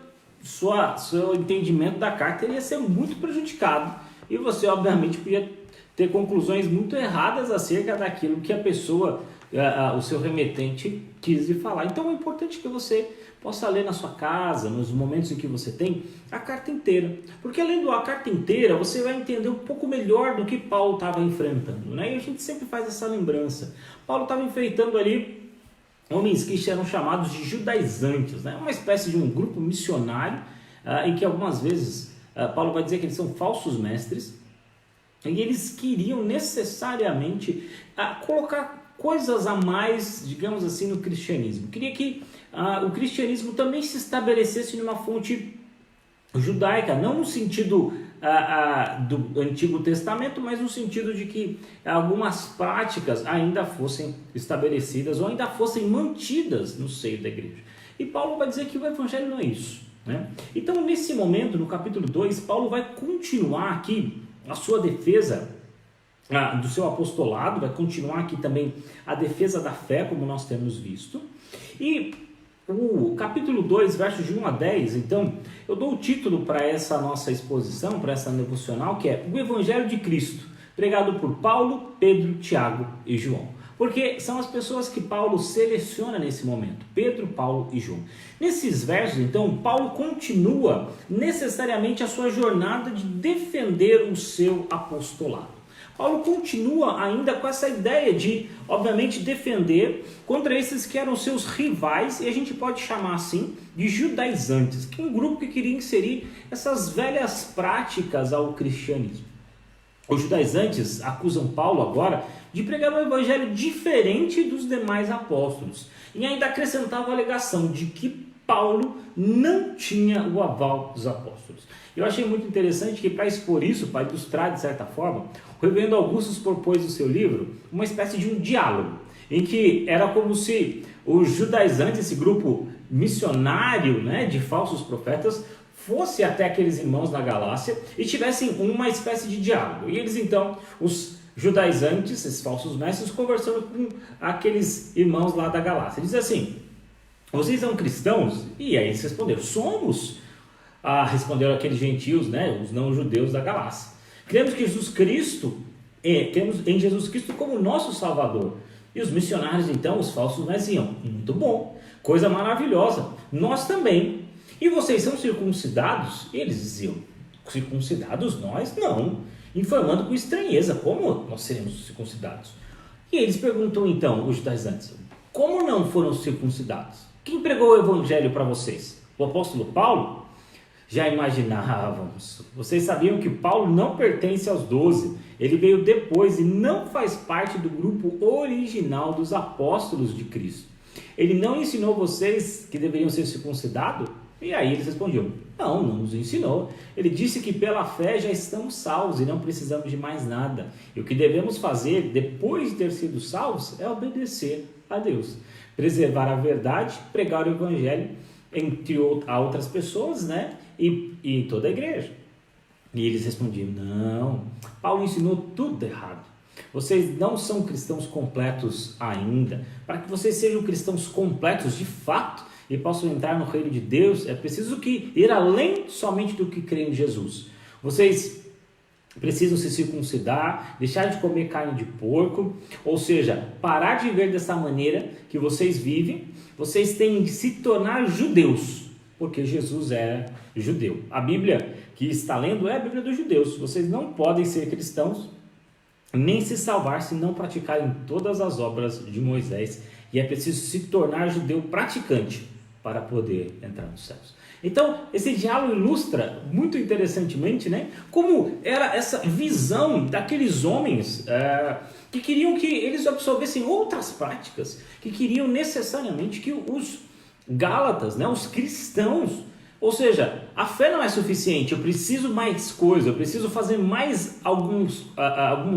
seu entendimento da carta iria ser muito prejudicado e você, obviamente, podia ter conclusões muito erradas acerca daquilo que a pessoa, o seu remetente, quis lhe falar. Então, é importante que você possa ler na sua casa, nos momentos em que você tem, a carta inteira. Porque lendo a carta inteira, você vai entender um pouco melhor do que Paulo estava enfrentando, né? E a gente sempre faz essa lembrança. Paulo estava enfrentando ali homens que eram chamados de judaizantes, né? Uma espécie de um grupo missionário, em que algumas vezes Paulo vai dizer que eles são falsos mestres, e eles queriam necessariamente colocar coisas a mais, digamos assim, no cristianismo. Queria que o cristianismo também se estabelecesse numa fonte judaica, não no sentido do Antigo Testamento, mas no sentido de que algumas práticas ainda fossem estabelecidas ou ainda fossem mantidas no seio da igreja. E Paulo vai dizer que o evangelho não é isso, né? Então, nesse momento, no capítulo 2, Paulo vai continuar aqui a sua defesa do seu apostolado, vai continuar aqui também a defesa da fé, como nós temos visto. E o capítulo 2, versos de 1 a 10, então, eu dou o título para essa nossa exposição, para essa devocional, que é o Evangelho de Cristo, pregado por Paulo, Pedro, Tiago e João. Porque são as pessoas que Paulo seleciona nesse momento, Pedro, Paulo e João. Nesses versos, então, Paulo continua necessariamente a sua jornada de defender o seu apostolado. Paulo continua ainda com essa ideia de, obviamente, defender contra esses que eram seus rivais, e a gente pode chamar assim de judaizantes, que é um grupo que queria inserir essas velhas práticas ao cristianismo. Os judaizantes acusam Paulo agora de pregar um evangelho diferente dos demais apóstolos, e ainda acrescentavam a alegação de que Paulo não tinha o aval dos apóstolos. Eu achei muito interessante que, para expor isso, para ilustrar de certa forma, o reverendo Augusto propôs no seu livro uma espécie de um diálogo, em que era como se os judaizantes, esse grupo missionário, né, de falsos profetas, fosse até aqueles irmãos na Galácia e tivessem uma espécie de diálogo. E eles então, os judaizantes, esses falsos mestres, conversando com aqueles irmãos lá da Galácia. Diz assim: vocês são cristãos? E aí eles responderam: somos. Responderam aqueles gentios, né, os não-judeus da Galácia. Cremos que cremos em Jesus Cristo como nosso Salvador. E os missionários, então, os falsos mestres, iam: muito bom, coisa maravilhosa, nós também. E vocês são circuncidados? E eles diziam: circuncidados nós? Não. Informando com estranheza: como nós seremos circuncidados? E eles perguntam então, os judaizantes: como não foram circuncidados? Quem pregou o evangelho para vocês? O apóstolo Paulo? Já imaginávamos. Vocês sabiam que Paulo não pertence aos 12. Ele veio depois e não faz parte do grupo original dos apóstolos de Cristo. Ele não ensinou vocês que deveriam ser circuncidados? E aí eles respondiam, não nos ensinou. Ele disse que pela fé já estamos salvos e não precisamos de mais nada. E o que devemos fazer depois de ter sido salvos é obedecer a Deus. Preservar a verdade, pregar o evangelho a outras pessoas, né? E toda a igreja. E eles respondiam, não, Paulo ensinou tudo errado. Vocês não são cristãos completos ainda. Para que vocês sejam cristãos completos de fato e possam entrar no reino de Deus, é preciso ir além somente do que crê em Jesus. Vocês precisam se circuncidar, deixar de comer carne de porco, ou seja, parar de viver dessa maneira que vocês vivem. Vocês têm de se tornar judeus, porque Jesus era judeu. A Bíblia que está lendo é a Bíblia dos judeus. Vocês não podem ser cristãos nem se salvar se não praticarem todas as obras de Moisés. E é preciso se tornar judeu praticante para poder entrar nos céus. Então, esse diálogo ilustra muito interessantemente, né, como era essa visão daqueles homens que queriam que eles absorvessem outras práticas, que queriam necessariamente que os Gálatas, né, os cristãos, ou seja, a fé não é suficiente, eu preciso mais coisa, eu preciso fazer mais alguns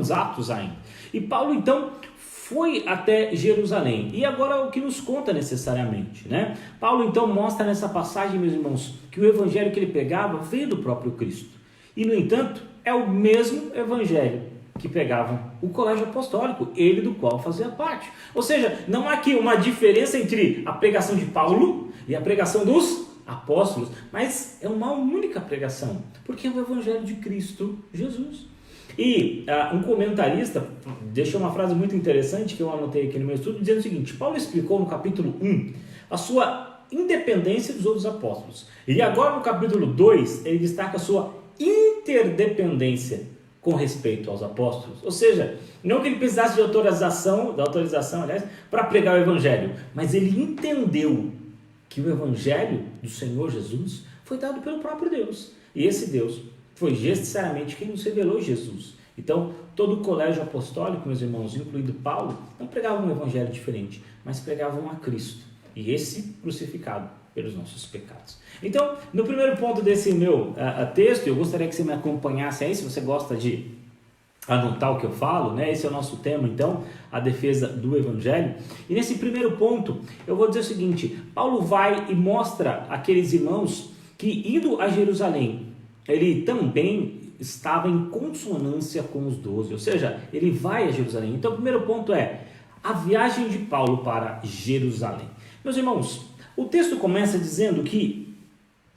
atos ainda. E Paulo então foi até Jerusalém. E agora o que nos conta necessariamente, né? Paulo então mostra nessa passagem, meus irmãos, que o evangelho que ele pregava veio do próprio Cristo. E no entanto, é o mesmo evangelho que pegavam o colégio apostólico, ele do qual fazia parte. Ou seja, não há aqui uma diferença entre a pregação de Paulo e a pregação dos apóstolos, mas é uma única pregação, porque é o evangelho de Cristo Jesus. E um comentarista deixou uma frase muito interessante que eu anotei aqui no meu estudo, dizendo o seguinte: Paulo explicou no capítulo 1 a sua independência dos outros apóstolos, e agora no capítulo 2 ele destaca a sua interdependência com respeito aos apóstolos. Ou seja, não que ele precisasse de autorização, aliás, para pregar o evangelho, mas ele entendeu que o evangelho do Senhor Jesus foi dado pelo próprio Deus, e esse Deus foi necessariamente quem nos revelou Jesus. Então, todo o colégio apostólico, meus irmãos, incluindo Paulo, não pregavam um evangelho diferente, mas pregavam a Cristo, e esse crucificado pelos nossos pecados. Então, no primeiro ponto desse meu texto, eu gostaria que você me acompanhasse aí, se você gosta de anotar o que eu falo, né? Esse é o nosso tema, então, a defesa do evangelho. E nesse primeiro ponto, eu vou dizer o seguinte: Paulo vai e mostra àqueles irmãos que, indo a Jerusalém, ele também estava em consonância com os 12, ou seja, ele vai a Jerusalém. Então, o primeiro ponto é a viagem de Paulo para Jerusalém. Meus irmãos, o texto começa dizendo que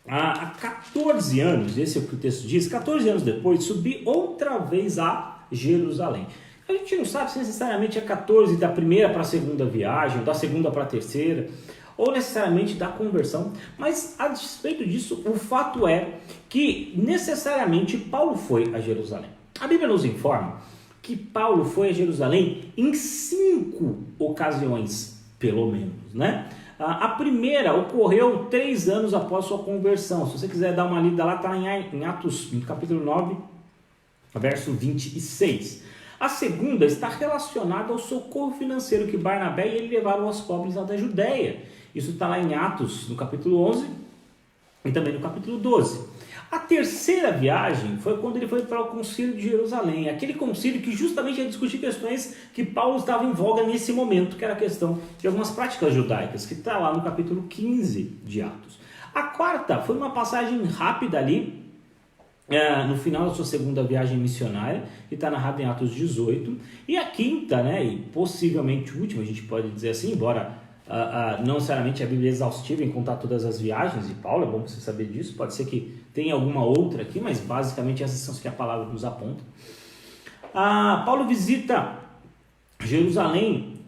há 14 anos, esse é o que o texto diz, 14 anos depois, subi outra vez a Jerusalém. A gente não sabe se necessariamente é 14 da primeira para a segunda viagem, da segunda para a terceira, ou necessariamente da conversão, mas a despeito disso, o fato é que necessariamente Paulo foi a Jerusalém. A Bíblia nos informa que Paulo foi a Jerusalém em 5 ocasiões, pelo menos, né? A primeira ocorreu 3 anos após sua conversão. Se você quiser dar uma lida lá, está em Atos, no capítulo 9, verso 26. A segunda está relacionada ao socorro financeiro que Barnabé e ele levaram aos pobres lá da Judéia. Isso está lá em Atos, no capítulo 11 e também no capítulo 12. A terceira viagem foi quando ele foi para o concílio de Jerusalém, aquele concílio que justamente ia discutir questões que Paulo estava em voga nesse momento, que era a questão de algumas práticas judaicas, que está lá no capítulo 15 de Atos. A quarta foi uma passagem rápida ali, no final da sua segunda viagem missionária, que está narrado em Atos 18. E a quinta, né, e possivelmente última, a gente pode dizer assim, embora não necessariamente a Bíblia é exaustiva em contar todas as viagens de Paulo, é bom você saber disso, pode ser que tenha alguma outra aqui, mas basicamente essas são as que a palavra nos aponta. Paulo visita Jerusalém,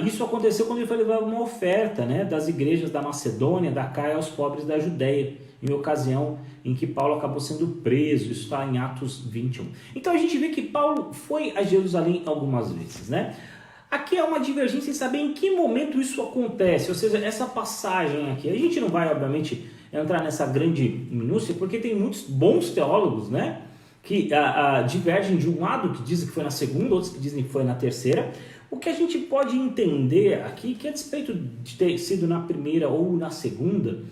e isso aconteceu quando ele foi levar uma oferta, né, das igrejas da Macedônia, da Caia aos pobres da Judéia, em ocasião em que Paulo acabou sendo preso. Isso está em Atos 21. Então a gente vê que Paulo foi a Jerusalém algumas vezes, né? Aqui é uma divergência em saber em que momento isso acontece, ou seja, essa passagem aqui. A gente não vai, obviamente, entrar nessa grande minúcia, porque tem muitos bons teólogos, né, que divergem de um lado, que dizem que foi na segunda, outros que dizem que foi na terceira. O que a gente pode entender aqui, que a despeito de ter sido na primeira ou na segunda,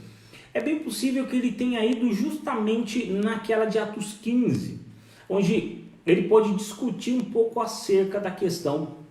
é bem possível que ele tenha ido justamente naquela de Atos 15, onde ele pode discutir um pouco acerca da questão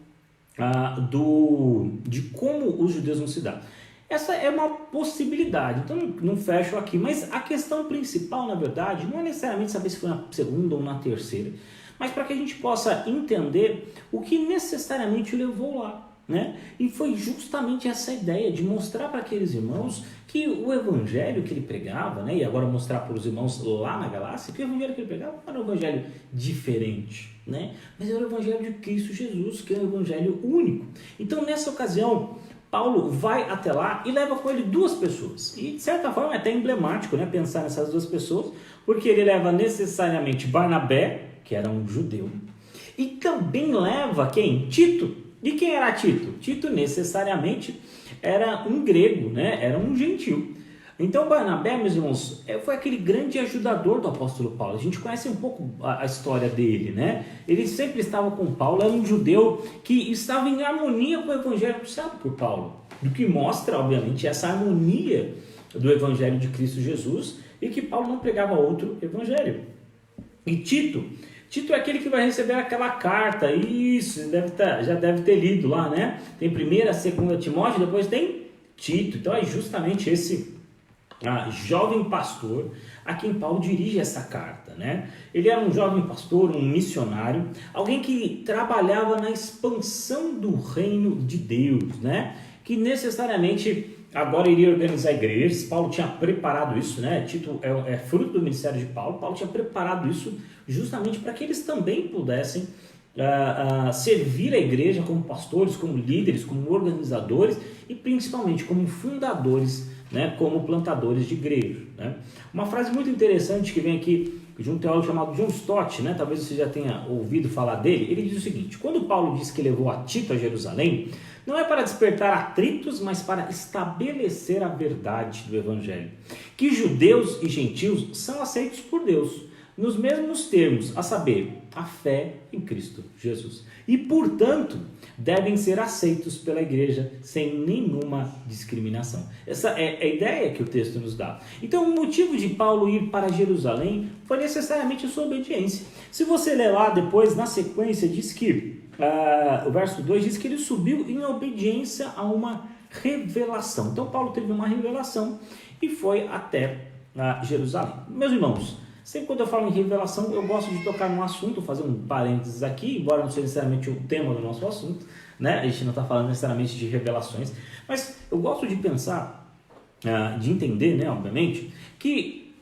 de como os judeus vão se dar. Essa é uma possibilidade, então não fecho aqui, mas a questão principal, na verdade, não é necessariamente saber se foi na segunda ou na terceira, mas para que a gente possa entender o que necessariamente o levou lá, né? E foi justamente essa ideia de mostrar para aqueles irmãos que o evangelho que ele pregava, né? E agora mostrar para os irmãos lá na Galácia, que o evangelho que ele pregava não era um evangelho diferente, né? Mas era o evangelho de Cristo Jesus, que é um evangelho único. Então, nessa ocasião, Paulo vai até lá e leva com ele duas pessoas. E, de certa forma, é até emblemático, né, pensar nessas duas pessoas, porque ele leva necessariamente Barnabé, que era um judeu, e também leva quem? Tito. E quem era Tito? Tito necessariamente era um grego, né? Era um gentil. Então Barnabé, meus irmãos, foi aquele grande ajudador do apóstolo Paulo. A gente conhece um pouco a história dele, né? Ele sempre estava com Paulo, era um judeu que estava em harmonia com o evangelho anunciado por Paulo. O que mostra, obviamente, essa harmonia do evangelho de Cristo Jesus e que Paulo não pregava outro evangelho. E Tito é aquele que vai receber aquela carta, isso, já deve ter lido lá, né? Tem 1ª, 2ª Timóteo, depois tem Tito. Então é justamente esse jovem pastor a quem Paulo dirige essa carta, né? Ele era um jovem pastor, um missionário, alguém que trabalhava na expansão do reino de Deus, né? Que necessariamente agora iria organizar igrejas. Paulo tinha preparado isso, né? Tito é fruto do ministério de Paulo. Paulo tinha preparado isso justamente para que eles também pudessem servir a igreja como pastores, como líderes, como organizadores e principalmente como fundadores, né? Como plantadores de igreja, né? Uma frase muito interessante que vem aqui de um teólogo chamado John Stott, né? Talvez você já tenha ouvido falar dele. Ele diz o seguinte: quando Paulo diz que levou a Tito a Jerusalém, não é para despertar atritos, mas para estabelecer a verdade do evangelho, que judeus e gentios são aceitos por Deus nos mesmos termos, a saber, a fé em Cristo Jesus, e portanto devem ser aceitos pela igreja sem nenhuma discriminação. Essa é a ideia que o texto nos dá. Então, o motivo de Paulo ir para Jerusalém foi necessariamente a sua obediência. Se você ler lá depois, na sequência, diz que o verso 2 diz que ele subiu em obediência a uma revelação. Então Paulo teve uma revelação e foi até Jerusalém. Meus irmãos, sempre quando eu falo em revelação, eu gosto de tocar num assunto, fazer um parênteses aqui, embora não seja necessariamente o tema do nosso assunto, né? A gente não está falando necessariamente de revelações, mas eu gosto de pensar, de entender, né, obviamente, que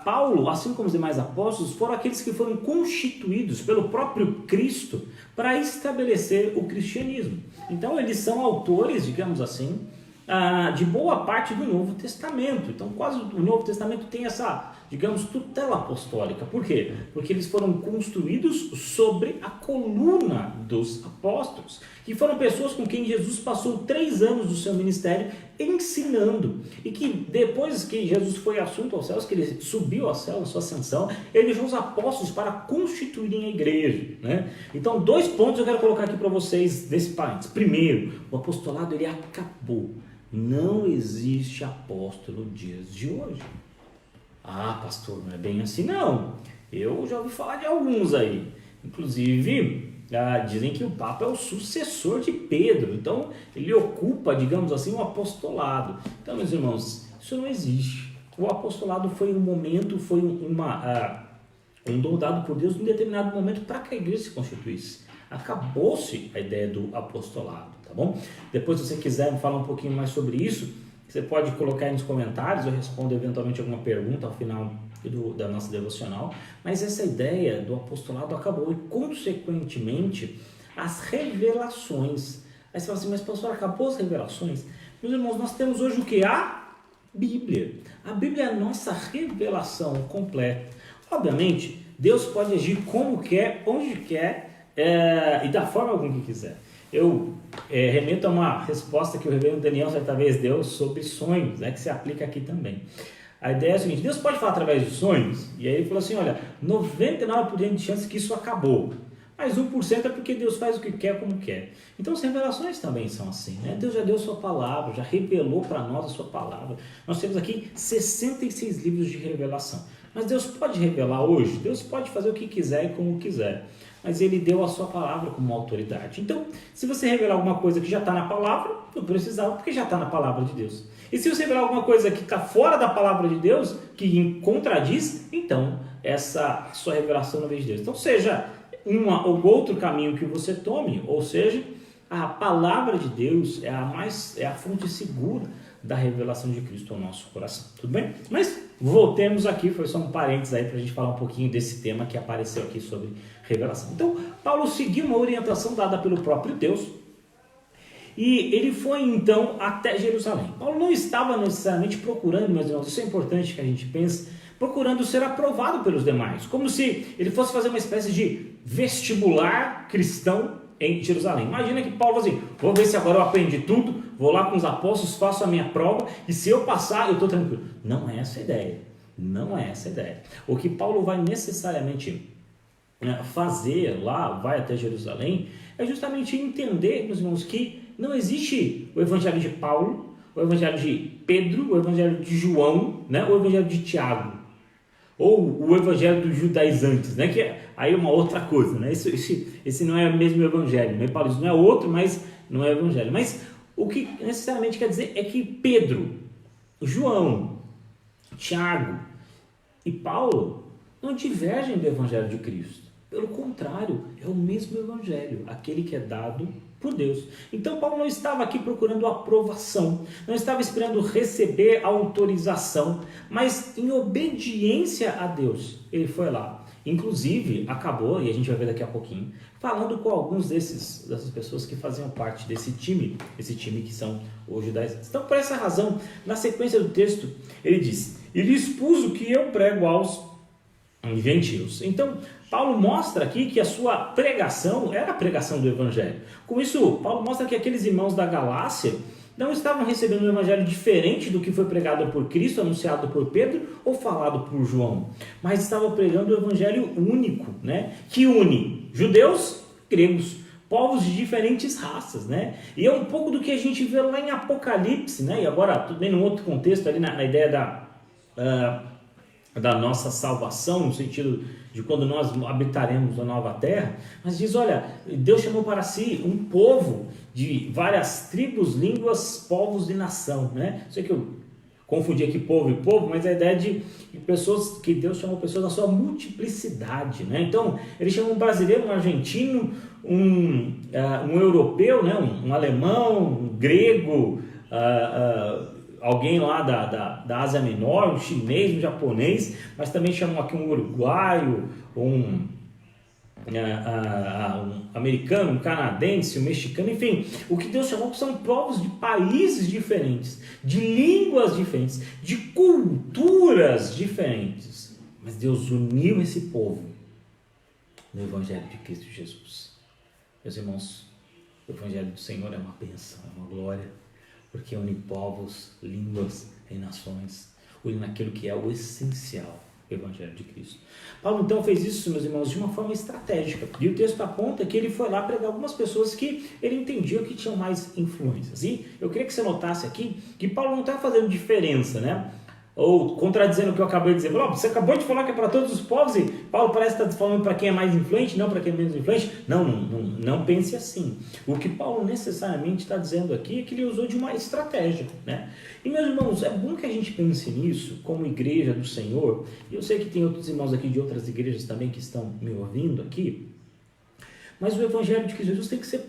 Paulo, assim como os demais apóstolos, foram aqueles que foram constituídos pelo próprio Cristo para estabelecer o cristianismo. Então eles são autores, digamos assim, de boa parte do Novo Testamento. Então quase o Novo Testamento tem essa, digamos, tutela apostólica. Por quê? Porque eles foram construídos sobre a coluna dos apóstolos, que foram pessoas com quem Jesus passou 3 anos do seu ministério ensinando, e que depois que Jesus foi assunto aos céus, que ele subiu ao céu, na sua ascensão, ele deixou os apóstolos para constituírem a igreja, né? Então 2 pontos eu quero colocar aqui para vocês nesse parênteses. Primeiro, o apostolado ele acabou. Não existe apóstolo nos dias de hoje. Pastor, não é bem assim não. Eu já ouvi falar de alguns aí. Inclusive, dizem que o Papa é o sucessor de Pedro. Então, ele ocupa, digamos assim, um apostolado. Então, meus irmãos, isso não existe. O apostolado foi um momento, foi um dom dado por Deus em um determinado momento para que a igreja se constituísse. Acabou-se a ideia do apostolado, tá bom? Depois, se você quiser me falar um pouquinho mais sobre isso, você pode colocar aí nos comentários, eu respondo eventualmente alguma pergunta ao final da nossa devocional. Mas essa ideia do apostolado acabou e, consequentemente, as revelações. Aí você fala assim, mas pastor, acabou as revelações? Meus irmãos, nós temos hoje o que? A Bíblia. A Bíblia é a nossa revelação completa. Obviamente, Deus pode agir como quer, onde quer, e da forma alguma que quiser. Eu remeto a uma resposta que o reverendo Daniel certa vez deu sobre sonhos, né, que se aplica aqui também. A ideia é a seguinte: Deus pode falar através de sonhos? E aí ele falou assim, olha, 99% de chance que isso acabou. Mas 1% é porque Deus faz o que quer, como quer. Então as revelações também são assim, né? Deus já deu sua palavra, já revelou para nós a sua palavra. Nós temos aqui 66 livros de revelação. Mas Deus pode revelar hoje? Deus pode fazer o que quiser e como quiser. Mas Ele deu a sua palavra como autoridade. Então, se você revelar alguma coisa que já está na palavra, não precisava, porque já está na palavra de Deus. E se você revelar alguma coisa que está fora da palavra de Deus, que contradiz, então essa sua revelação não vem de Deus. Então, seja ou outro caminho que você tome, ou seja, a palavra de Deus é a fonte segura da revelação de Cristo ao nosso coração. Tudo bem? Mas voltemos aqui, foi só um parênteses aí para a gente falar um pouquinho desse tema que apareceu aqui sobre revelação. Então, Paulo seguiu uma orientação dada pelo próprio Deus e ele foi então até Jerusalém. Paulo não estava necessariamente procurando, meus irmãos, isso é importante que a gente pense, procurando ser aprovado pelos demais, como se ele fosse fazer uma espécie de vestibular cristão em Jerusalém. Imagina que Paulo assim, vou ver se agora eu aprendi tudo, vou lá com os apóstolos, faço a minha prova e se eu passar eu estou tranquilo. Não é essa a ideia, não é essa a ideia. O que Paulo vai necessariamente fazer lá, vai até Jerusalém, é justamente entender, meus irmãos, que não existe o evangelho de Paulo, o evangelho de Pedro, o evangelho de João, né, o evangelho de Tiago, ou o evangelho dos judaizantes, né, que é aí uma outra coisa, né? Esse não é o mesmo evangelho, né? Paulo diz, não é outro, mas não é evangelho. Mas o que necessariamente quer dizer é que Pedro, João, Tiago e Paulo não divergem do evangelho de Cristo. Pelo contrário, é o mesmo evangelho, aquele que é dado por Deus. Então Paulo não estava aqui procurando aprovação, não estava esperando receber autorização, mas em obediência a Deus, ele foi lá. Inclusive, acabou, e a gente vai ver daqui a pouquinho, falando com alguns dessas pessoas que faziam parte desse time, esse time que são os judaizantes. Então, por essa razão, na sequência do texto, ele diz, e lhe expus o que eu prego aos gentios. Então, Paulo mostra aqui que a sua pregação era a pregação do evangelho. Com isso, Paulo mostra que aqueles irmãos da Galácia não estavam recebendo um evangelho diferente do que foi pregado por Cristo, anunciado por Pedro ou falado por João, mas estavam pregando o evangelho único, né? Que une judeus, gregos, povos de diferentes raças, né? E é um pouco do que a gente vê lá em Apocalipse, né? E agora, tudo bem num outro contexto ali na ideia da nossa salvação, no sentido de quando nós habitaremos a nova terra, mas diz, olha, Deus chamou para si um povo de várias tribos, línguas, povos e nação, né? Sei que eu confundi aqui povo e povo, mas a ideia de pessoas, que Deus chamou pessoas na sua multiplicidade, né? Então, ele chamou um brasileiro, um argentino, um europeu, né? Um alemão, um grego, alguém lá da Ásia Menor, um chinês, um japonês, mas também chamam aqui um uruguaio, um americano, um canadense, um mexicano, enfim, o que Deus chamou são povos de países diferentes, de línguas diferentes, de culturas diferentes, mas Deus uniu esse povo no Evangelho de Cristo Jesus. Meus irmãos, o Evangelho do Senhor é uma bênção, é uma glória, porque une povos, línguas e nações, une naquilo que é o essencial, o Evangelho de Cristo. Paulo então fez isso, meus irmãos, de uma forma estratégica, e o texto aponta que ele foi lá pregar algumas pessoas que ele entendia que tinham mais influências, e eu queria que você notasse aqui que Paulo não está fazendo diferença, né? Ou contradizendo o que eu acabei de dizer. Você acabou de falar que é para todos os povos e Paulo parece estar falando para quem é mais influente, não para quem é menos influente. Não pense assim. O que Paulo necessariamente está dizendo aqui é que ele usou de uma estratégia, né? E, meus irmãos, é bom que a gente pense nisso como igreja do Senhor. E eu sei que tem outros irmãos aqui de outras igrejas também que estão me ouvindo aqui. Mas o Evangelho de Cristo Jesus tem que ser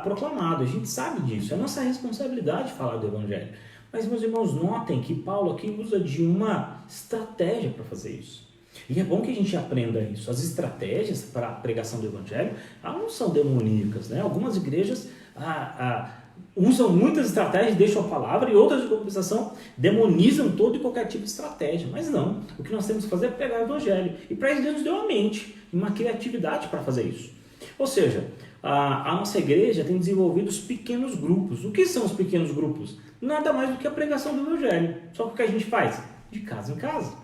proclamado. A gente sabe disso. É nossa responsabilidade falar do Evangelho. Mas, meus irmãos, notem que Paulo aqui usa de uma estratégia para fazer isso. E é bom que a gente aprenda isso. As estratégias para a pregação do Evangelho não são demoníacas, né? Algumas igrejas usam muitas estratégias, deixam a palavra, e outras, de compensação, demonizam todo e qualquer tipo de estratégia. Mas não. O que nós temos que fazer é pregar o Evangelho. E para isso Deus nos deu uma mente, uma criatividade para fazer isso. Ou seja, a nossa igreja tem desenvolvido os pequenos grupos. O que são os pequenos grupos? Nada mais do que a pregação do Evangelho. Só que o que a gente faz? de casa em casa.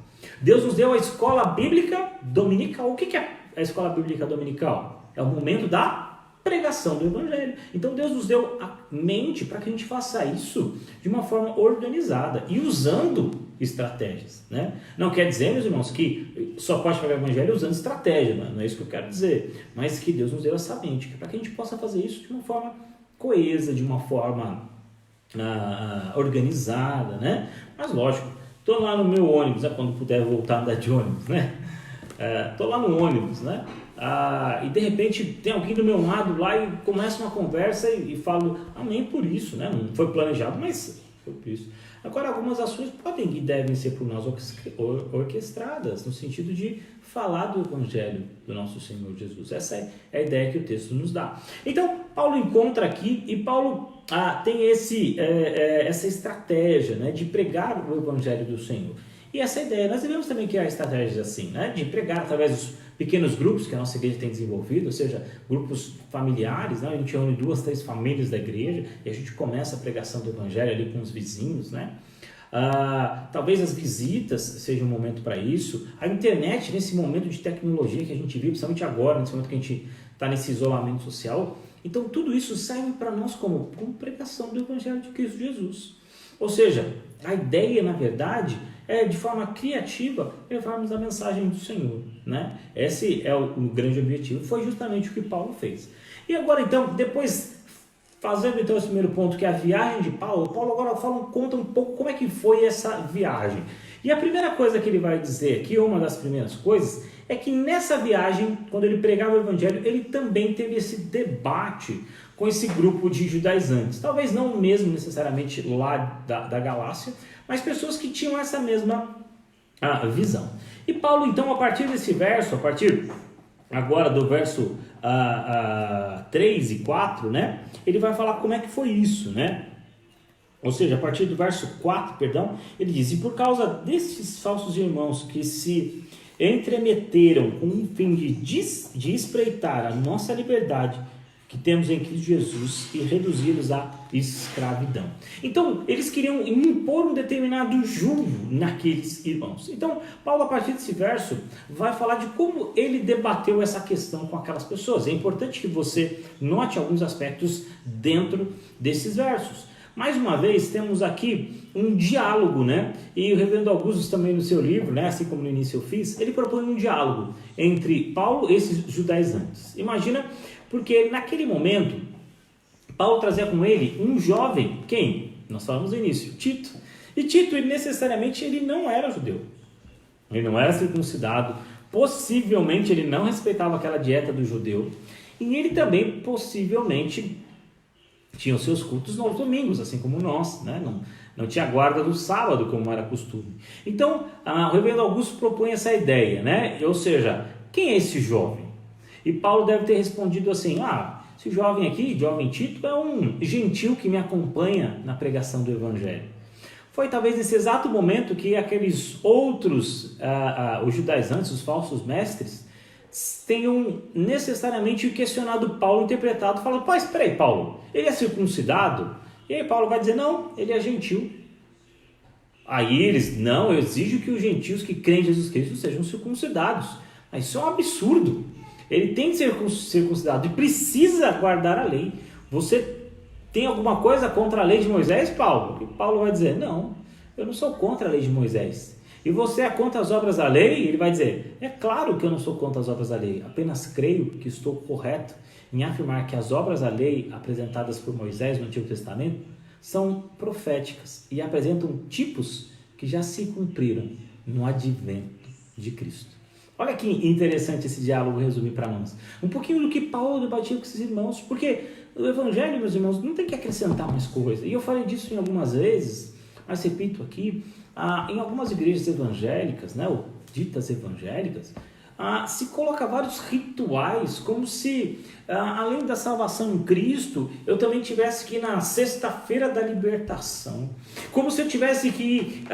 Deus nos deu a escola bíblica dominical. O que é a escola bíblica dominical? É o momento da pregação do Evangelho. Então Deus nos deu a mente para que a gente faça isso de uma forma organizada e usando estratégias, né? Não quer dizer, meus irmãos, que só pode pregar o Evangelho usando estratégia, não é isso que eu quero dizer, mas que Deus nos deu essa mente para que a gente possa fazer isso de uma forma coesa, de uma forma organizada, né? Mas lógico, estou lá no meu ônibus, quando puder voltar a andar de ônibus, né? Estou lá no ônibus, né? E de repente tem alguém do meu lado lá e começa uma conversa e falo, amém por isso, né? Não foi planejado, mas foi por isso. Agora, algumas ações podem e devem ser por nós orquestradas, no sentido de falar do Evangelho do nosso Senhor Jesus. Essa é a ideia que o texto nos dá. Então, Paulo encontra aqui, e Paulo tem essa estratégia, né, de pregar o Evangelho do Senhor. E essa ideia, nós devemos também criar estratégias assim, né, de pregar através dos pequenos grupos que a nossa igreja tem desenvolvido, ou seja, grupos familiares, né? A gente reúne 2, 3 famílias da igreja e a gente começa a pregação do Evangelho ali com os vizinhos, né? Talvez as visitas sejam um momento para isso, a internet nesse momento de tecnologia que a gente vive, principalmente agora, nesse momento que a gente está nesse isolamento social, então tudo isso serve para nós como pregação do Evangelho de Cristo Jesus. Ou seja, a ideia, na verdade, é de forma criativa levarmos a mensagem do Senhor, né? Esse é o grande objetivo, foi justamente o que Paulo fez. E agora então, depois, fazendo então esse primeiro ponto, que é a viagem de Paulo, Paulo agora conta um pouco como é que foi essa viagem. E a primeira coisa que ele vai dizer aqui, uma das primeiras coisas, é que nessa viagem, quando ele pregava o Evangelho, ele também teve esse debate com esse grupo de judaizantes. Talvez não mesmo necessariamente lá da Galácia, mas pessoas que tinham essa mesma visão. E Paulo, então, a partir desse verso, a partir agora do verso 3 e 4, né, ele vai falar como é que foi isso, né? Ou seja, a partir do verso 4, ele diz, e por causa desses falsos irmãos que se entremeteram com o fim de espreitar a nossa liberdade que temos em Cristo Jesus e reduzi-los à escravidão. Então, eles queriam impor um determinado julgo naqueles irmãos. Então, Paulo, a partir desse verso, vai falar de como ele debateu essa questão com aquelas pessoas. É importante que você note alguns aspectos dentro desses versos. Mais uma vez, temos aqui um diálogo, né? E o reverendo Augusto também no seu livro, né? Assim como no início eu fiz, ele propõe um diálogo entre Paulo e esses judaizantes. Imagina, porque naquele momento, Paulo trazia com ele um jovem, quem? Nós falamos no início, Tito. E Tito, necessariamente, ele não era judeu. Ele não era circuncidado. Possivelmente, ele não respeitava aquela dieta do judeu. E ele também, possivelmente, tinha os seus cultos nos domingos, assim como nós, né? Não tinha guarda do sábado, como era costume. Então, o reverendo Augusto propõe essa ideia, né? Ou seja, quem é esse jovem? E Paulo deve ter respondido assim, esse jovem aqui, jovem Tito, é um gentil que me acompanha na pregação do Evangelho. Foi talvez nesse exato momento que aqueles outros, os judaizantes, os falsos mestres, tenham necessariamente questionado Paulo, interpretado, falando, espera aí, Paulo, ele é circuncidado? E aí Paulo vai dizer, não, ele é gentil. Aí eles, não, eu exijo que os gentios que creem em Jesus Cristo sejam circuncidados. Mas isso é um absurdo. Ele tem que ser circuncidado e precisa guardar a lei. Você tem alguma coisa contra a lei de Moisés, Paulo? E Paulo vai dizer, não, eu não sou contra a lei de Moisés. E você é contra as obras da lei? Ele vai dizer, é claro que eu não sou contra as obras da lei, apenas creio que estou correto em afirmar que as obras da lei apresentadas por Moisés no Antigo Testamento são proféticas e apresentam tipos que já se cumpriram no advento de Cristo. Olha que interessante esse diálogo resumir para nós. Um pouquinho do que Paulo debatia com esses irmãos, porque o Evangelho, meus irmãos, não tem que acrescentar mais coisa. E eu falei disso em algumas vezes, mas repito aqui, em algumas igrejas evangélicas, né, ou ditas evangélicas, se coloca vários rituais, como se, além da salvação em Cristo, eu também tivesse que ir na sexta-feira da libertação, como se eu tivesse que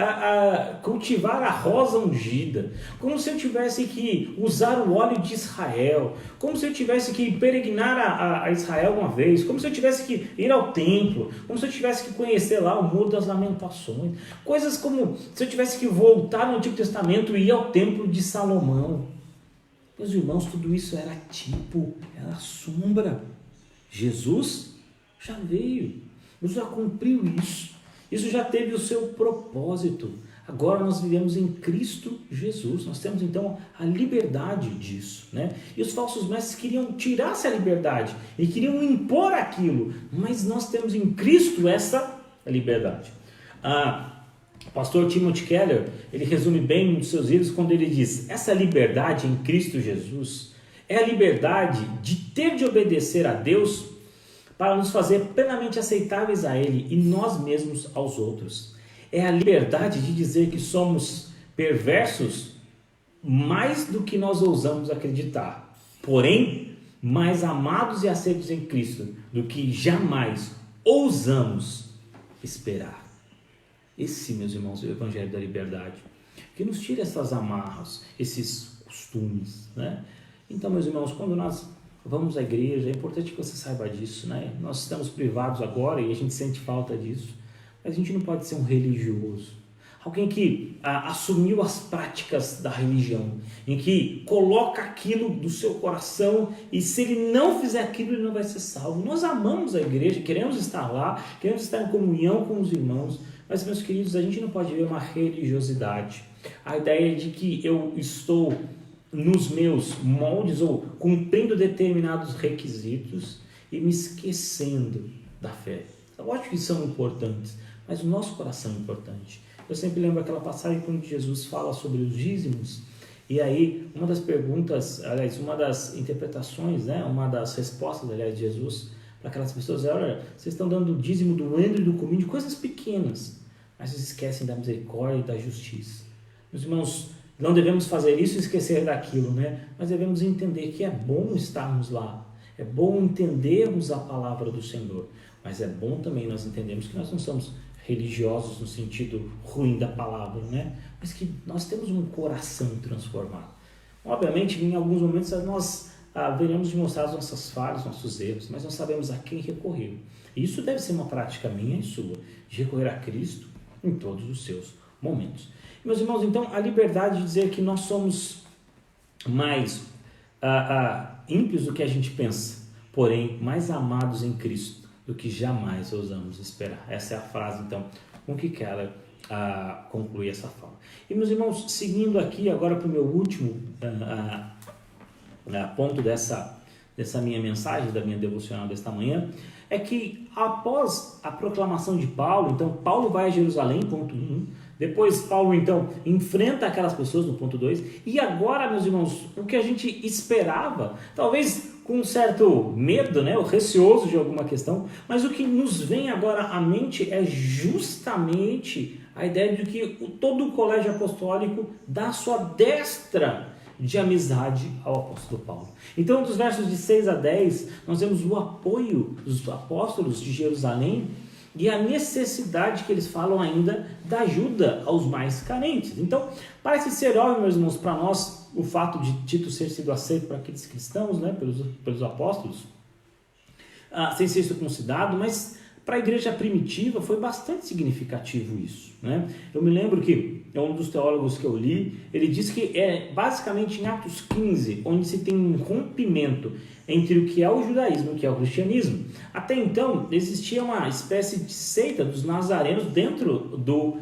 cultivar a rosa ungida, como se eu tivesse que usar o óleo de Israel, como se eu tivesse que peregrinar a Israel uma vez, como se eu tivesse que ir ao templo, como se eu tivesse que conhecer lá o Muro das Lamentações, coisas como se eu tivesse que voltar no Antigo Testamento e ir ao templo de Salomão. Meus irmãos, tudo isso era tipo, era sombra. Jesus já veio, Jesus já cumpriu isso, isso já teve o seu propósito. Agora nós vivemos em Cristo Jesus, nós temos então a liberdade disso, né? E os falsos mestres queriam tirar essa liberdade e queriam impor aquilo, mas nós temos em Cristo essa liberdade. O pastor Timothy Keller, ele resume bem nos seus livros quando ele diz: essa liberdade em Cristo Jesus é a liberdade de ter de obedecer a Deus para nos fazer plenamente aceitáveis a Ele e nós mesmos aos outros. É a liberdade de dizer que somos perversos mais do que nós ousamos acreditar, porém mais amados e aceitos em Cristo do que jamais ousamos esperar. Esse, meus irmãos, é o Evangelho da Liberdade, que nos tira essas amarras, esses costumes, né? Então, meus irmãos, quando nós vamos à igreja, é importante que você saiba disso, né? Nós estamos privados agora e a gente sente falta disso, mas a gente não pode ser um religioso, alguém que assumiu as práticas da religião, em que coloca aquilo do seu coração e se ele não fizer aquilo, ele não vai ser salvo. Nós amamos a igreja, queremos estar lá, queremos estar em comunhão com os irmãos, mas, meus queridos, a gente não pode ver uma religiosidade. A ideia de que eu estou nos meus moldes ou cumprindo determinados requisitos e me esquecendo da fé. Eu acho que são importantes, mas o nosso coração é importante. Eu sempre lembro aquela passagem quando Jesus fala sobre os dízimos, e aí uma das perguntas, aliás, uma das interpretações, né, uma das respostas, aliás, de Jesus para aquelas pessoas é: olha, vocês estão dando o dízimo do endro e do cominho, de coisas pequenas, mas vocês esquecem da misericórdia e da justiça. Meus irmãos, não devemos fazer isso e esquecer daquilo, né? Mas devemos entender que é bom estarmos lá, é bom entendermos a palavra do Senhor, mas é bom também nós entendermos que nós não somos religiosos no sentido ruim da palavra, né? Mas que nós temos um coração transformado. Obviamente, em alguns momentos nós veremos demonstrar as nossas falhas, nossos erros, mas nós sabemos a quem recorrer. E isso deve ser uma prática minha e sua, de recorrer a Cristo em todos os seus momentos. Meus irmãos, então, a liberdade de dizer que nós somos mais ímpios do que a gente pensa, porém mais amados em Cristo do que jamais ousamos esperar. Essa é a frase, então, com que Keller conclui essa fala. E, meus irmãos, seguindo aqui agora para o meu último ponto dessa minha mensagem, da minha devocional desta manhã, é que após a proclamação de Paulo, então Paulo vai a Jerusalém, ponto 1, depois Paulo então enfrenta aquelas pessoas no ponto 2, e agora, meus irmãos, o que a gente esperava, talvez com um certo medo, né, ou receoso de alguma questão, mas o que nos vem agora à mente é justamente a ideia de que todo o colégio apostólico dá sua destra de amizade ao apóstolo Paulo. Então, dos versos de 6 a 10, nós vemos o apoio dos apóstolos de Jerusalém e a necessidade que eles falam ainda da ajuda aos mais carentes. Então, parece ser óbvio, meus irmãos, para nós, o fato de Tito ter sido aceito por aqueles cristãos, né, pelos apóstolos, sem ser circuncidado, mas para a igreja primitiva foi bastante significativo isso, né? Eu me lembro que um dos teólogos que eu li, ele disse que é basicamente em Atos 15, onde se tem um rompimento entre o que é o judaísmo e o que é o cristianismo. Até então, existia uma espécie de seita dos nazarenos dentro do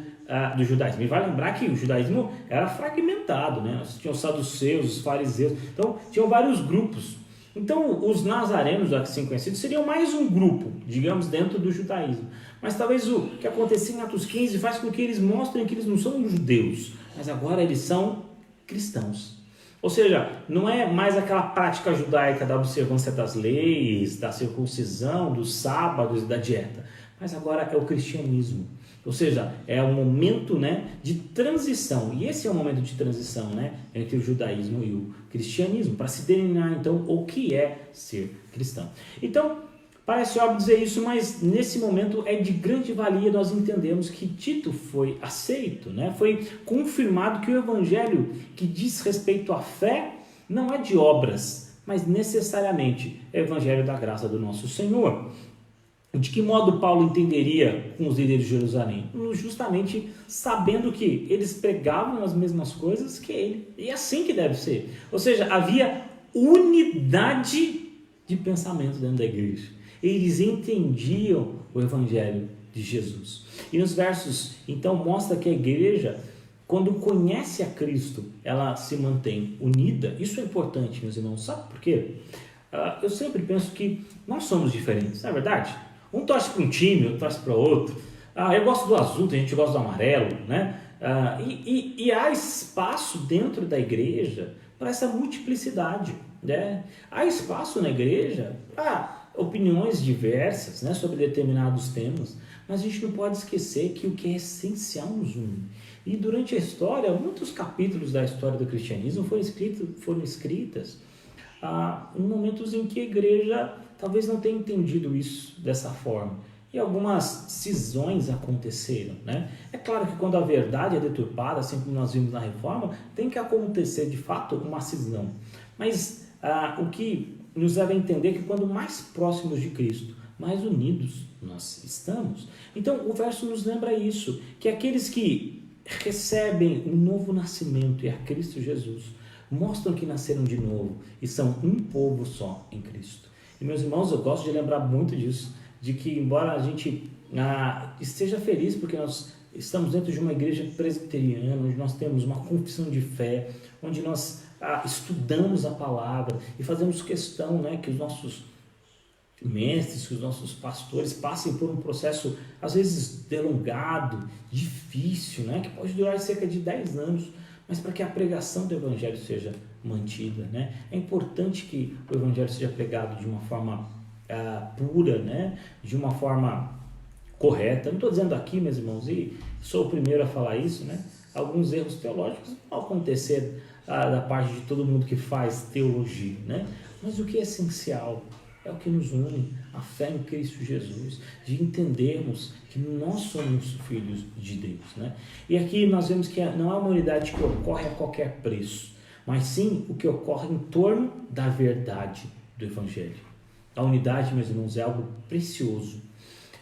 judaísmo. E vai lembrar que o judaísmo era fragmentado, né? Tinham os saduceus, os fariseus, então tinham vários grupos. Então, os nazarenos, assim conhecidos, seriam mais um grupo, digamos, dentro do judaísmo. Mas talvez o que acontecia em Atos 15 faz com que eles mostrem que eles não são judeus, mas agora eles são cristãos. Ou seja, não é mais aquela prática judaica da observância das leis, da circuncisão, dos sábados e da dieta, mas agora é o cristianismo. Ou seja, é um momento, né, de transição, e esse é um momento de transição, né, entre o judaísmo e o cristianismo, para se delinear então o que é ser cristão. Então, parece óbvio dizer isso, mas nesse momento é de grande valia nós entendemos que Tito foi aceito, né? Foi confirmado que o evangelho que diz respeito à fé não é de obras, mas necessariamente é o evangelho da graça do nosso Senhor. De que modo Paulo entenderia com os líderes de Jerusalém? Justamente sabendo que eles pregavam as mesmas coisas que ele. E é assim que deve ser. Ou seja, havia unidade de pensamento dentro da igreja. Eles entendiam o evangelho de Jesus. E nos versos, então, mostra que a igreja, quando conhece a Cristo, ela se mantém unida. Isso é importante, meus irmãos. Sabe por quê? Eu sempre penso que nós somos diferentes, não é verdade? Um torce para um time, outro torce para outro. Eu gosto do azul, a gente gosta do amarelo, né? E há espaço dentro da igreja para essa multiplicidade, né? Há espaço na igreja para opiniões diversas, né, sobre determinados temas, mas a gente não pode esquecer que o que é essencial nos une. E durante a história, muitos capítulos da história do cristianismo foram escritas em momentos em que a igreja talvez não tenha entendido isso dessa forma. E algumas cisões aconteceram, né? É claro que quando a verdade é deturpada, assim como nós vimos na Reforma, tem que acontecer de fato uma cisão. Mas o que nos leva a entender que quando mais próximos de Cristo, mais unidos nós estamos. Então o verso nos lembra isso, que aqueles que recebem um novo nascimento e a Cristo Jesus, mostram que nasceram de novo e são um povo só em Cristo. E meus irmãos, eu gosto de lembrar muito disso, de que embora a gente esteja feliz porque nós estamos dentro de uma igreja presbiteriana, onde nós temos uma confissão de fé, onde nós estudamos a palavra e fazemos questão, né, que os nossos mestres, que os nossos pastores passem por um processo às vezes delongado, difícil, né, que pode durar cerca de 10 anos, mas para que a pregação do evangelho seja mantida, né? É importante que o evangelho seja pregado de uma forma pura, né? De uma forma correta. Não estou dizendo aqui, meus irmãos, e sou o primeiro a falar isso, né? Alguns erros teológicos vão acontecer da parte de todo mundo que faz teologia, né? Mas o que é essencial é o que nos une, a fé em Cristo Jesus, de entendermos que nós somos filhos de Deus, né? E aqui nós vemos que não é uma unidade que ocorre a qualquer preço, mas sim o que ocorre em torno da verdade do Evangelho. A unidade, meus irmãos, é algo precioso,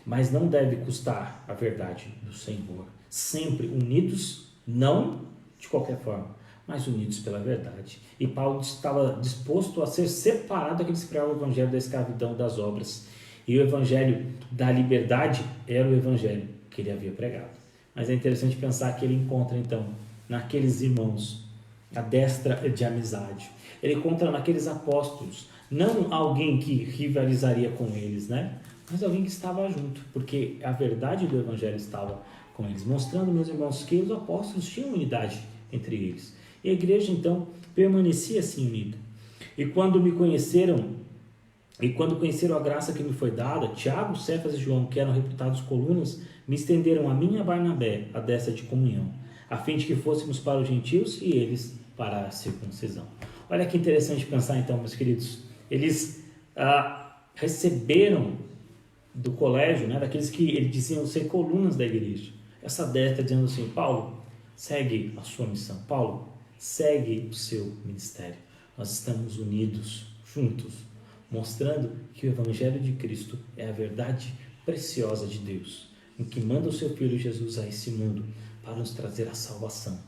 mas não deve custar a verdade do Senhor. Sempre unidos, não de qualquer forma, mas unidos pela verdade. E Paulo estava disposto a ser separado daqueles que pregavam o evangelho da escravidão das obras. E o evangelho da liberdade era o evangelho que ele havia pregado. Mas é interessante pensar que ele encontra, então, naqueles irmãos, a destra de amizade. Ele encontra naqueles apóstolos, não alguém que rivalizaria com eles, né? Mas alguém que estava junto, porque a verdade do evangelho estava com eles, mostrando, meus irmãos, que os apóstolos tinham unidade entre eles. E a igreja, então, permanecia assim unida. E quando conheceram a graça que me foi dada, Tiago, Cefas e João, que eram reputados colunas, me estenderam a mim e a Barnabé a destra de comunhão, a fim de que fôssemos para os gentios e eles para a circuncisão. Olha que interessante pensar, então, meus queridos. Eles receberam do colégio, né, daqueles que eles diziam ser colunas da igreja, essa destra dizendo assim: Paulo, segue a sua missão. Paulo, segue o seu ministério. Nós estamos unidos, juntos, mostrando que o Evangelho de Cristo é a verdade preciosa de Deus, em que manda o seu Filho Jesus a esse mundo para nos trazer a salvação.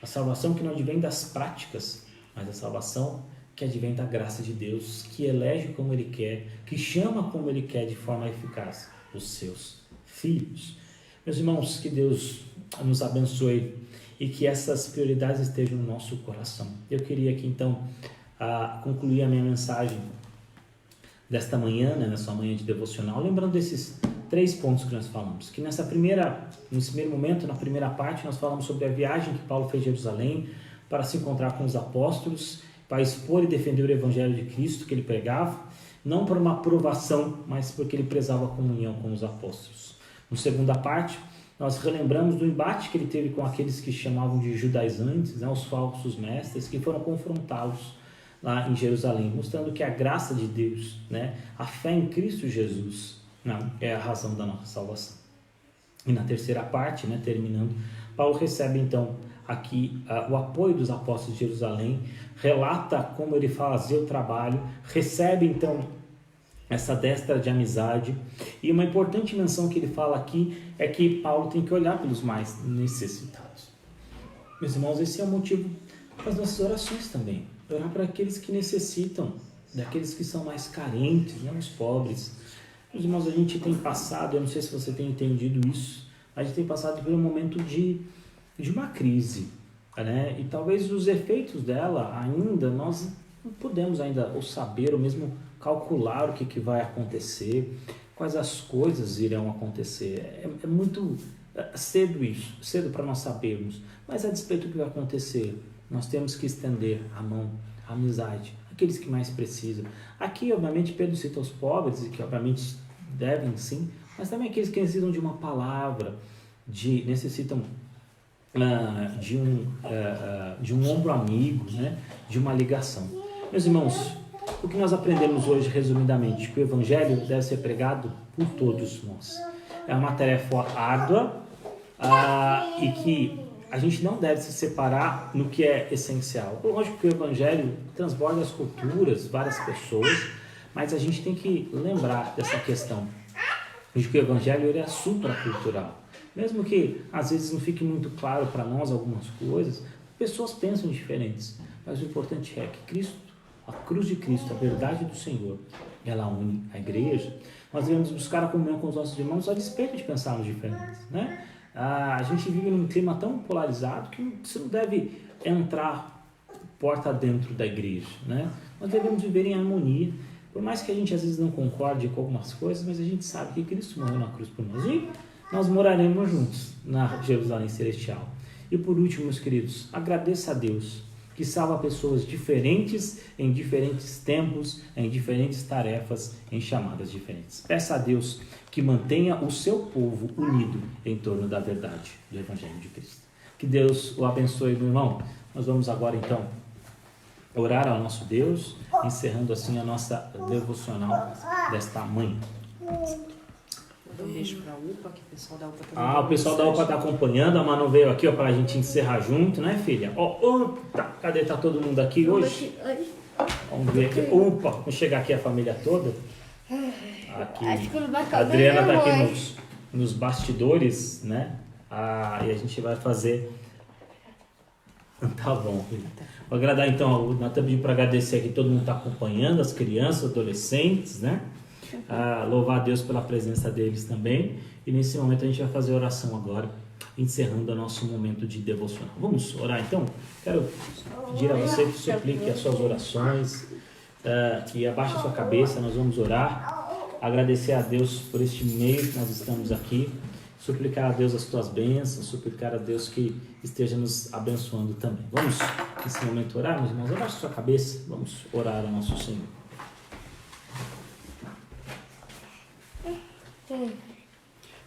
A salvação que não advém das práticas, mas a salvação que advém da graça de Deus, que elege como Ele quer, que chama como Ele quer de forma eficaz os seus filhos. Meus irmãos, que Deus nos abençoe e que essas prioridades estejam no nosso coração. Eu queria aqui então concluir a minha mensagem desta manhã, né, nessa manhã de devocional, lembrando desses 3 pontos que nós falamos, que nesse primeiro momento, na primeira parte, nós falamos sobre a viagem que Paulo fez de Jerusalém para se encontrar com os apóstolos, para expor e defender o Evangelho de Cristo que ele pregava, não por uma aprovação, mas porque ele prezava a comunhão com os apóstolos. Na segunda parte, Nós relembramos do embate que ele teve com aqueles que chamavam de judaizantes, né, os falsos mestres, que foram confrontá-los lá em Jerusalém, mostrando que a graça de Deus, né, a fé em Cristo Jesus, não, é a razão da nossa salvação. E na terceira parte, né, terminando, Paulo recebe então aqui o apoio dos apóstolos de Jerusalém, relata como ele fazia o trabalho, recebe então essa destra de amizade. E uma importante menção que ele fala aqui é que Paulo tem que olhar pelos mais necessitados. Meus irmãos, esse é o motivo das nossas orações também. Orar para aqueles que necessitam, daqueles que são mais carentes, né, os pobres. Meus irmãos, a gente tem passado, eu não sei se você tem entendido isso, a gente tem passado por um momento de uma crise, né? E talvez os efeitos dela ainda, nós não podemos ainda ou saber, ou mesmo calcular o que vai acontecer, quais as coisas irão acontecer. É muito cedo isso, cedo para nós sabermos, mas a despeito do que vai acontecer, nós temos que estender a mão, a amizade, aqueles que mais precisam. Aqui, obviamente, Pedro cita os pobres, e que obviamente devem sim, mas também aqueles que necessitam de uma palavra, necessitam de um ombro amigo, né? De uma ligação. Meus irmãos, o que nós aprendemos hoje, resumidamente, que o Evangelho deve ser pregado por todos nós. É uma tarefa árdua e que a gente não deve se separar no que é essencial. Lógico que o Evangelho transborda as culturas, várias pessoas, mas a gente tem que lembrar dessa questão de que o Evangelho ele é supracultural. Mesmo que às vezes não fique muito claro para nós algumas coisas, pessoas pensam diferentes, mas o importante é que Cristo, a cruz de Cristo, a verdade do Senhor, ela une a igreja. Nós devemos buscar a comunhão com os nossos irmãos a despeito de pensarmos diferentes, né? A gente vive num clima tão polarizado que você não deve entrar porta dentro da igreja, né? Nós devemos viver em harmonia, por mais que a gente às vezes não concorde com algumas coisas, mas a gente sabe que Cristo morreu na cruz por nós e nós moraremos juntos na Jerusalém Celestial. E por último, meus queridos, agradeça a Deus que salva pessoas diferentes em diferentes tempos, em diferentes tarefas, em chamadas diferentes. Peça a Deus que mantenha o seu povo unido em torno da verdade do Evangelho de Cristo. Que Deus o abençoe, meu irmão. Nós vamos agora, então, orar ao nosso Deus, encerrando assim a nossa devocional desta manhã. Um beijo pra UPA, que o pessoal da UPA também. O pessoal da UPA está acompanhando. A Manu veio aqui para a gente encerrar junto, né, filha? Cadê? Tá todo mundo aqui hoje? Vamos ver aqui. Opa, vamos chegar aqui a família toda. Aqui. Acho que não vai A caber. Adriana está aqui nos bastidores, né? E a gente vai fazer. Tá bom, filha. Vou agradar então. Nós estamos para agradecer aqui, todo mundo está acompanhando, as crianças, adolescentes, né? Louvar a Deus pela presença deles também. E nesse momento a gente vai fazer oração agora, encerrando o nosso momento de devocional. Vamos orar então? Quero pedir a você que suplique as suas orações, que abaixe a sua cabeça. Nós vamos orar, agradecer a Deus por este meio que nós estamos aqui, suplicar a Deus as tuas bênçãos, suplicar a Deus que esteja nos abençoando também. Vamos nesse momento orar, meus irmãos? Abaixe a sua cabeça, vamos orar ao nosso Senhor.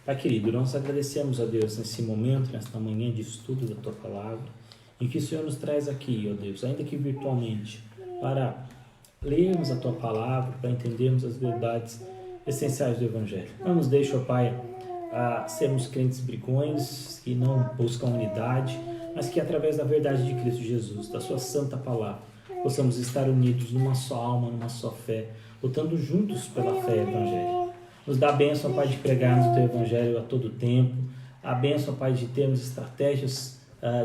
Pai querido, nós agradecemos a Deus nesse momento, nesta manhã de estudo da Tua Palavra, em que o Senhor nos traz aqui, ó Deus, ainda que virtualmente, para lermos a Tua Palavra, para entendermos as verdades essenciais do Evangelho. Não nos deixe, ó Pai, sermos crentes brigões, que não buscam unidade, mas que através da verdade de Cristo Jesus, da Sua Santa Palavra, possamos estar unidos numa só alma, numa só fé, lutando juntos pela fé evangélica. Nos dá a bênção, Pai, de pregarmos o Teu Evangelho a todo tempo. A bênção, Pai, de termos estratégias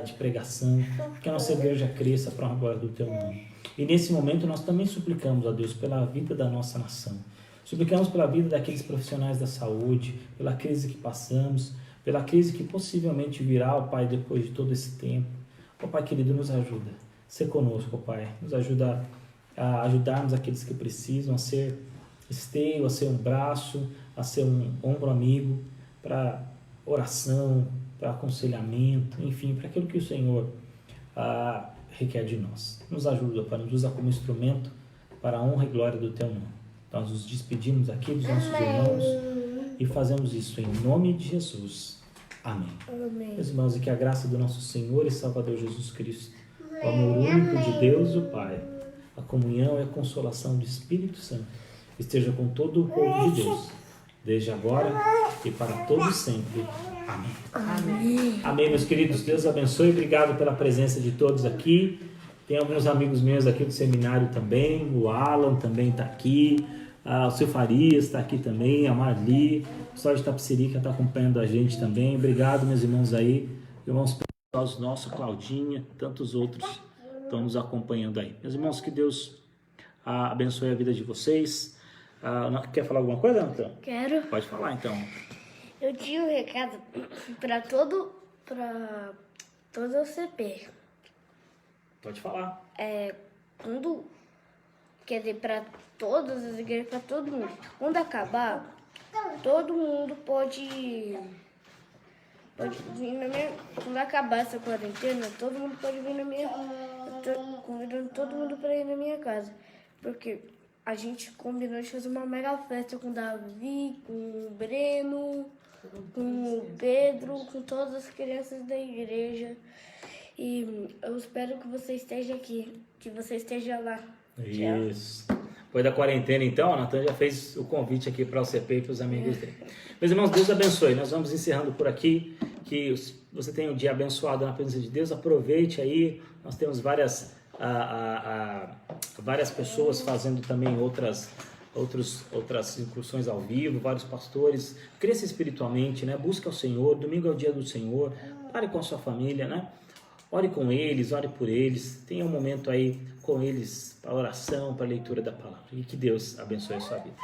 de pregação. Que a nossa igreja cresça para a glória do Teu nome. E nesse momento nós também suplicamos a Deus pela vida da nossa nação. Suplicamos pela vida daqueles profissionais da saúde, pela crise que passamos, pela crise que possivelmente virá, ó Pai, depois de todo esse tempo. Ó Pai querido, nos ajuda. Ser conosco, ó Pai. Nos ajuda a ajudarmos aqueles que precisam, a ser esteio, a ser um braço, a ser um ombro amigo para oração, para aconselhamento, enfim, para aquilo que o Senhor requer de nós. Nos ajuda, Pai, nos usa como instrumento para a honra e glória do Teu nome. Nós nos despedimos aqui dos nossos irmãos e fazemos isso em nome de Jesus. Amém. Amém. Meus irmãos, e que a graça do nosso Senhor e Salvador Jesus Cristo, o amor único de Deus, o Pai, a comunhão e a consolação do Espírito Santo esteja com todo o povo de Deus, desde agora e para todos sempre. Amém. Amém. Amém, meus queridos. Deus abençoe. Obrigado pela presença de todos aqui. Tem alguns amigos meus aqui do seminário também. O Alan também está aqui. O seu Farias está aqui também. A Marli. O pessoal de Itapecerica está acompanhando a gente também. Obrigado, meus irmãos aí. Irmãos preciosos nossos, Claudinha, tantos outros estão nos acompanhando aí. Meus irmãos, que Deus abençoe a vida de vocês. Quer falar alguma coisa, Natan? Quero. Pode falar, então. Eu tinha um recado para todo o CP. Pode falar. Quer dizer, para todas as igrejas, para todo mundo. Quando acabar, todo mundo pode vir na minha... Quando acabar essa quarentena, todo mundo pode vir na minha... Eu tô convidando todo mundo para ir na minha casa. Porque a gente combinou de fazer uma mega festa com o Davi, com o Breno, com o Pedro, com todas as crianças da igreja. E eu espero que você esteja aqui, que você esteja lá. Isso. Depois da quarentena, então, a Natan já fez o convite aqui para o CP e para os amigos dele. Meus irmãos, Deus abençoe. Nós vamos encerrando por aqui. Que você tenha um dia abençoado na presença de Deus. Aproveite aí. Nós temos várias pessoas fazendo também outras incursões ao vivo, vários pastores. Cresça espiritualmente, né? Busque ao Senhor. Domingo é o dia do Senhor. Pare com a sua família, né? Ore com eles, ore por eles. Tenha um momento aí com eles para oração, para a leitura da palavra. E que Deus abençoe a sua vida.